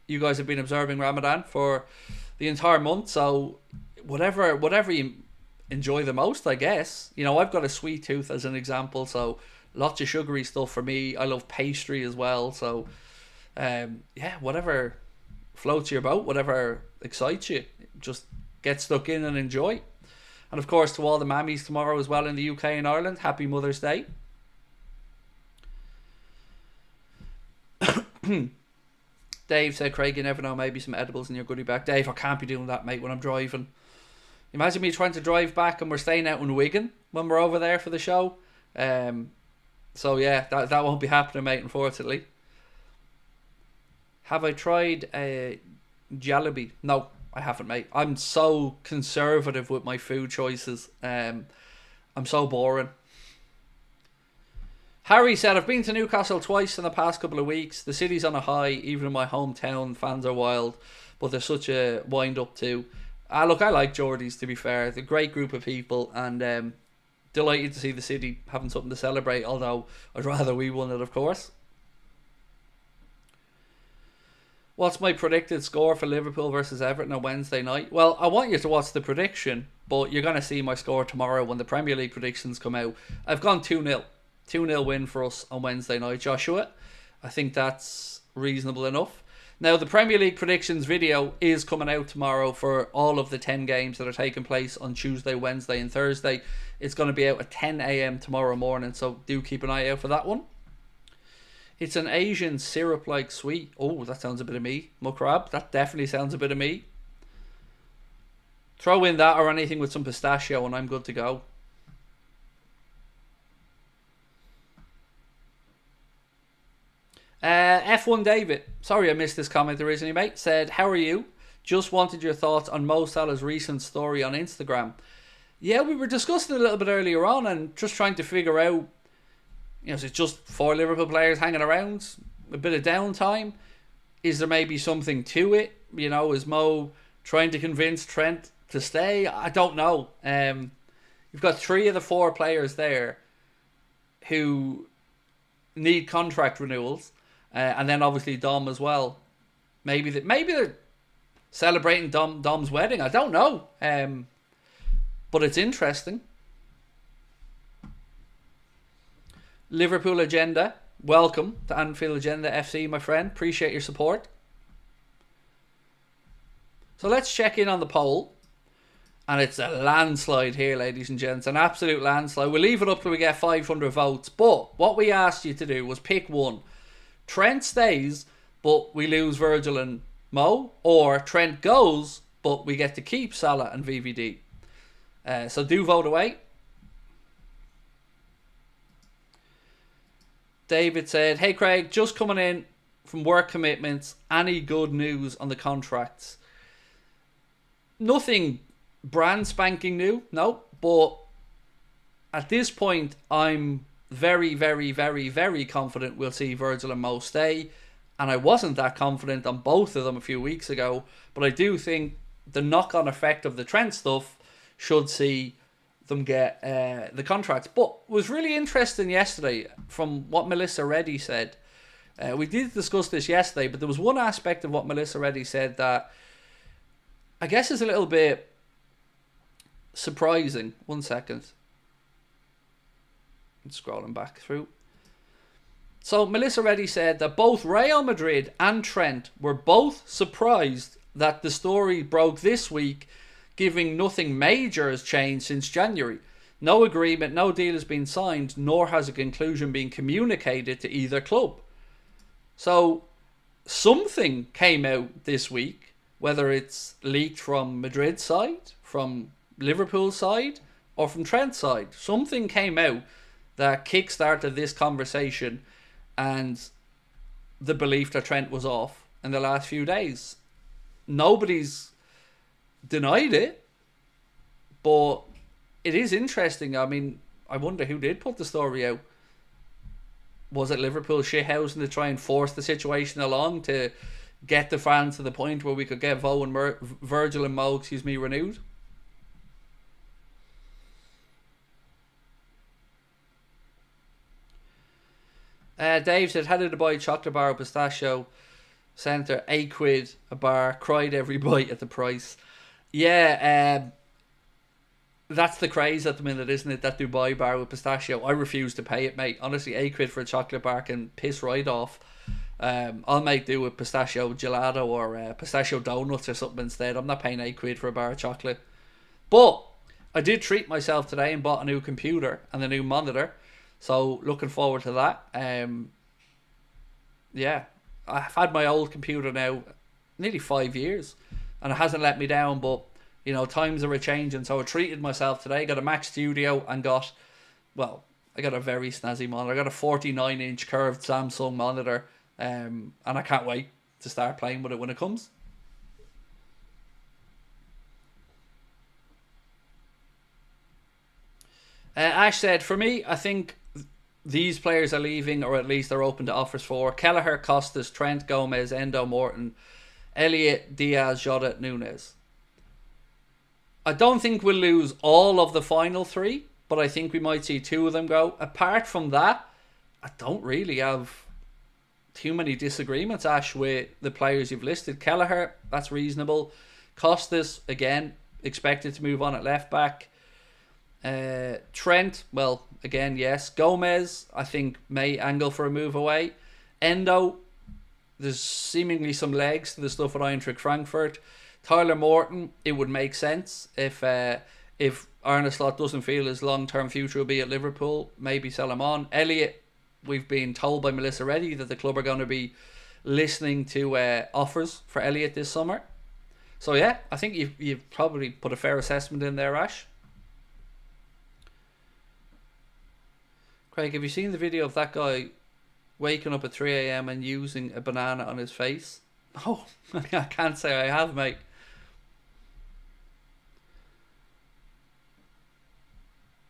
you guys have been observing Ramadan for the entire month, so whatever you enjoy the most, I guess. You know, I've got a sweet tooth as an example, so lots of sugary stuff for me. I love pastry as well, so yeah, whatever floats your boat, whatever excites you, just get stuck in and enjoy. And of course, to all the mammies tomorrow as well in the UK and Ireland, happy Mother's Day. Dave said, Craig, you never know, maybe some edibles in your goodie bag. Dave, I can't be doing that, mate, when I'm driving. Imagine me trying to drive back and we're staying out in Wigan when we're over there for the show. So yeah, that won't be happening, mate, unfortunately. Have I tried jalebi? No, I haven't, mate. I'm so conservative with my food choices. I'm so boring. Harry said, I've been to Newcastle twice in the past couple of weeks. The city's on a high. Even in my hometown, fans are wild. But there's such a wind-up too. Look, I like Geordies, to be fair. They're a great group of people. And delighted to see the city having something to celebrate. Although, I'd rather we won it, of course. What's my predicted score for Liverpool versus Everton on Wednesday night? Well, I want you to watch the prediction, but you're going to see my score tomorrow when the Premier League predictions come out. I've gone 2-0. 2-0 win for us on Wednesday night, Joshua. I think that's reasonable enough. Now, the Premier League predictions video is coming out tomorrow for all of the 10 games that are taking place on Tuesday, Wednesday and Thursday. It's going to be out at 10 a.m. tomorrow morning, so do keep an eye out for that one. It's an Asian syrup-like sweet. Oh, that sounds a bit of me. Mukrab, that definitely sounds a bit of me. Throw in that or anything with some pistachio and I'm good to go. F1 David, sorry I missed this comment originally, mate, said, how are you? Just wanted your thoughts on Mo Salah's recent story on Instagram. Yeah, we were discussing it a little bit earlier on and just trying to figure out, you know, is it just 4 Liverpool players hanging around? A bit of downtime? Is there maybe something to it? You know, is Mo trying to convince Trent to stay? I don't know. You've got 3 of the 4 players there who need contract renewals. And then obviously Dom as well. Maybe they're celebrating Dom's wedding. I don't know. But it's interesting. Liverpool Agenda, welcome to Anfield Agenda FC, my friend. Appreciate your support. So let's check in on the poll. And it's a landslide here, ladies and gents. An absolute landslide. We'll leave it up till we get 500 votes. But what we asked you to do was pick one. Trent stays, but we lose Virgil and Mo. Or Trent goes, but we get to keep Salah and VVD. So do vote away. David said, hey Craig, just coming in from work commitments. Any good news on the contracts? Nothing brand spanking new, no. But at this point, I'm very, very, very, very confident we'll see Virgil and Mo stay. And I wasn't that confident on both of them a few weeks ago. But I do think the knock-on effect of the Trent stuff should see them get the contracts. But it was really interesting yesterday from what Melissa Reddy said. We did discuss this yesterday, but there was one aspect of what Melissa Reddy said that I guess is a little bit surprising. 1 second. I'm scrolling back through. So Melissa Reddy said that both Real Madrid and Trent were both surprised that the story broke this week, giving nothing major has changed since January. No agreement, no deal has been signed, nor has a conclusion been communicated to either club. So something came out this week, whether it's leaked from Madrid's side, from Liverpool's side, or from Trent's side. Something came out that kick-started this conversation and the belief that Trent was off in the last few days. Nobody's denied it, but it is interesting. I mean, I wonder who did put the story out. Was it Liverpool shithousing to try and force the situation along to get the fans to the point where we could get Virgil and Mo, renewed? Dave said, how did I buy chocolate bar or pistachio? Centre, £8 a bar, cried every bite at the price. Yeah, that's the craze at the minute, isn't it? That Dubai bar with pistachio. I refuse to pay it, mate. Honestly, £8 for a chocolate bar can piss right off. I'll make do with pistachio gelato or pistachio donuts or something instead. I'm not paying £8 for a bar of chocolate. But I did treat myself today and bought a new computer and a new monitor. So looking forward to that. Yeah, I've had my old computer now nearly 5 years and it hasn't let me down, but you know, times are changing, so I treated myself today. Got a Mac Studio and I got a very snazzy monitor. I got a 49-inch curved Samsung monitor, and I can't wait to start playing with it when it comes. Ash said, for me, I think these players are leaving, or at least they're open to offers for Kelleher, Costas, Trent, Gomez, Endo, Morton, Elliott, Diaz, Jota, Nunes. I don't think we'll lose all of the final three, but I think we might see two of them go. Apart from that, I don't really have too many disagreements, Ash, with the players you've listed. Kelleher, that's reasonable. Costas, again, expected to move on at left back. Trent, well, again, yes. Gomez, I think, may angle for a move away. Endo, there's seemingly some legs to the stuff at Eintracht Frankfurt. Tyler Morton, it would make sense if Arne Slot doesn't feel his long-term future will be at Liverpool, maybe sell him on. Elliott, we've been told by Melissa Reddy that the club are going to be listening to offers for Elliott this summer. So yeah, I think you've probably put a fair assessment in there, Ash. Craig, have you seen the video of that guy waking up at 3 a.m. and using a banana on his face? Oh, I can't say I have, mate.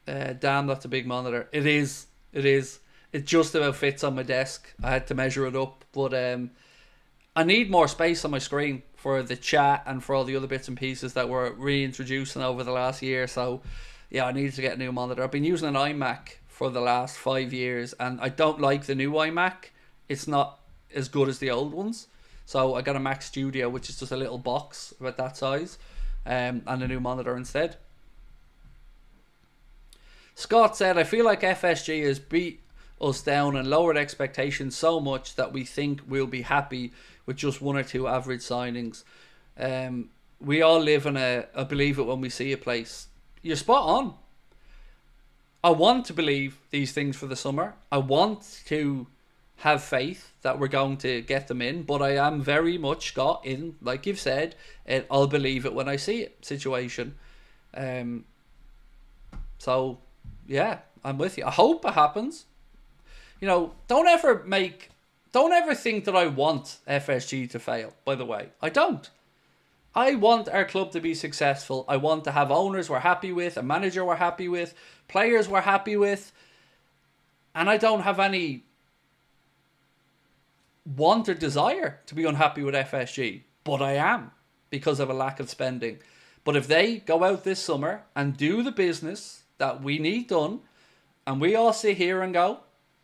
Damn, that's a big monitor. It is. It just about fits on my desk. I had to measure it up, but I need more space on my screen for the chat and for all the other bits and pieces that we're reintroducing over the last year. So yeah, I needed to get a new monitor. I've been using an iMac for the last 5 years and I don't like the new iMac. It's not as good as the old ones. So I got a Mac Studio, which is just a little box about that size, and a new monitor instead. Scott said, I feel like FSG has beat us down and lowered expectations so much that we think we'll be happy with just one or two average signings. We all live in a believe it when we see a place. You're spot on. I want to believe these things for the summer. I want to have faith that we're going to get them in, but I am very much got in, like you've said, I'll believe it when I see it situation. So yeah, I'm with you. I hope it happens. You know, don't ever think that I want FSG to fail, by the way. I don't. I want our club to be successful. I want to have owners we're happy with, a manager we're happy with, players we're happy with, and I don't have any want or desire to be unhappy with FSG, but I am, because of a lack of spending. But if they go out this summer and do the business that we need done, and we all sit here and go,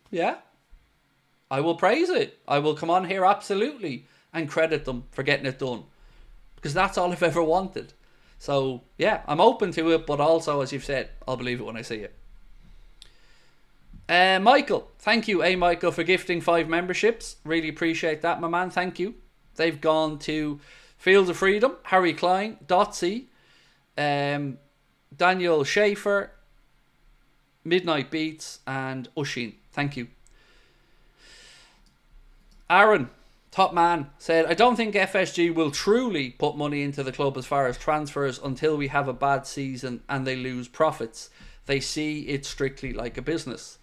yeah, I will praise it. I will come on here absolutely and credit them for getting it done, because that's all I've ever wanted. So yeah, I'm open to it, but also, as you've said, I'll believe it when I see it. Michael, thank you, Michael, for gifting 5 memberships. Really appreciate that, my man. Thank you. They've gone to Fields of Freedom, Harry Klein, Dotsy, Daniel Schaefer, Midnight Beats, and Ushin. Thank you. Aaron, top man, said, I don't think FSG will truly put money into the club as far as transfers until we have a bad season and they lose profits. They see it strictly like a business.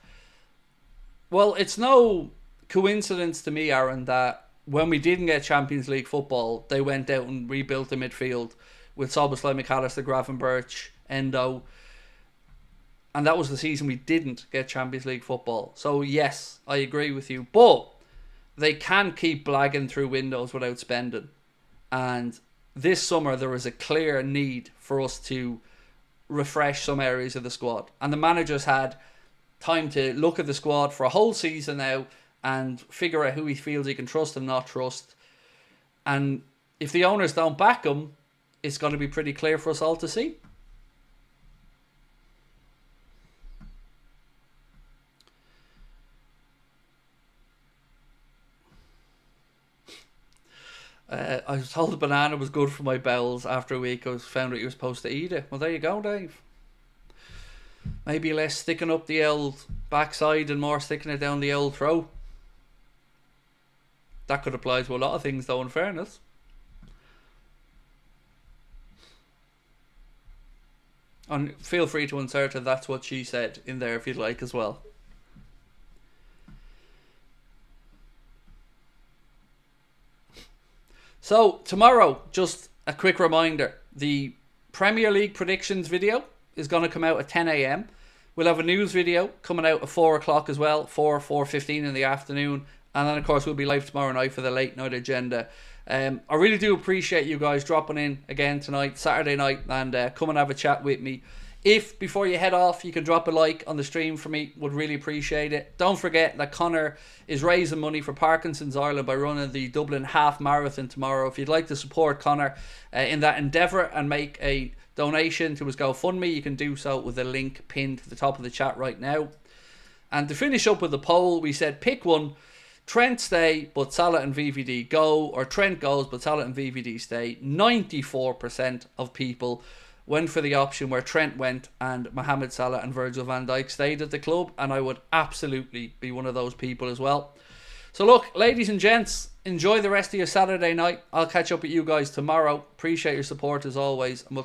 Well, it's no coincidence to me, Aaron, that when we didn't get Champions League football, they went out and rebuilt the midfield with Soboslai, McAllister, Gravenberch, Endo. And that was the season we didn't get Champions League football. So yes, I agree with you. But they can't keep blagging through windows without spending. And this summer there is a clear need for us to refresh some areas of the squad. And the manager's had time to look at the squad for a whole season now and figure out who he feels he can trust and not trust. And if the owners don't back him, it's going to be pretty clear for us all to see. I was told the banana was good for my bowels after a week. I found out you were supposed to eat it. Well, there you go, Dave. Maybe less sticking up the old backside and more sticking it down the old throat. That could apply to a lot of things, though, in fairness. And feel free to insert a "that's what she said" in there if you'd like as well. So, tomorrow, just a quick reminder, the Premier League predictions video is going to come out at 10 a.m. We'll have a news video coming out at 4 o'clock as well, 4:15 in the afternoon. And then, of course, we'll be live tomorrow night for the late night agenda. I really do appreciate you guys dropping in again tonight, Saturday night, and come and have a chat with me. If, before you head off, you can drop a like on the stream for me, would really appreciate it. Don't forget that Connor is raising money for Parkinson's Ireland by running the Dublin Half Marathon tomorrow. If you'd like to support Connor in that endeavour and make a donation to his GoFundMe, you can do so with a link pinned to the top of the chat right now. And to finish up with the poll, we said pick one. Trent stay, but Salah and VVD go, or Trent goes, but Salah and VVD stay. 94% of people went for the option where Trent went and Mohamed Salah and Virgil van Dijk stayed at the club, and I would absolutely be one of those people as well. So look, ladies and gents, enjoy the rest of your Saturday night. I'll catch up with you guys tomorrow. Appreciate your support as always, and we'll talk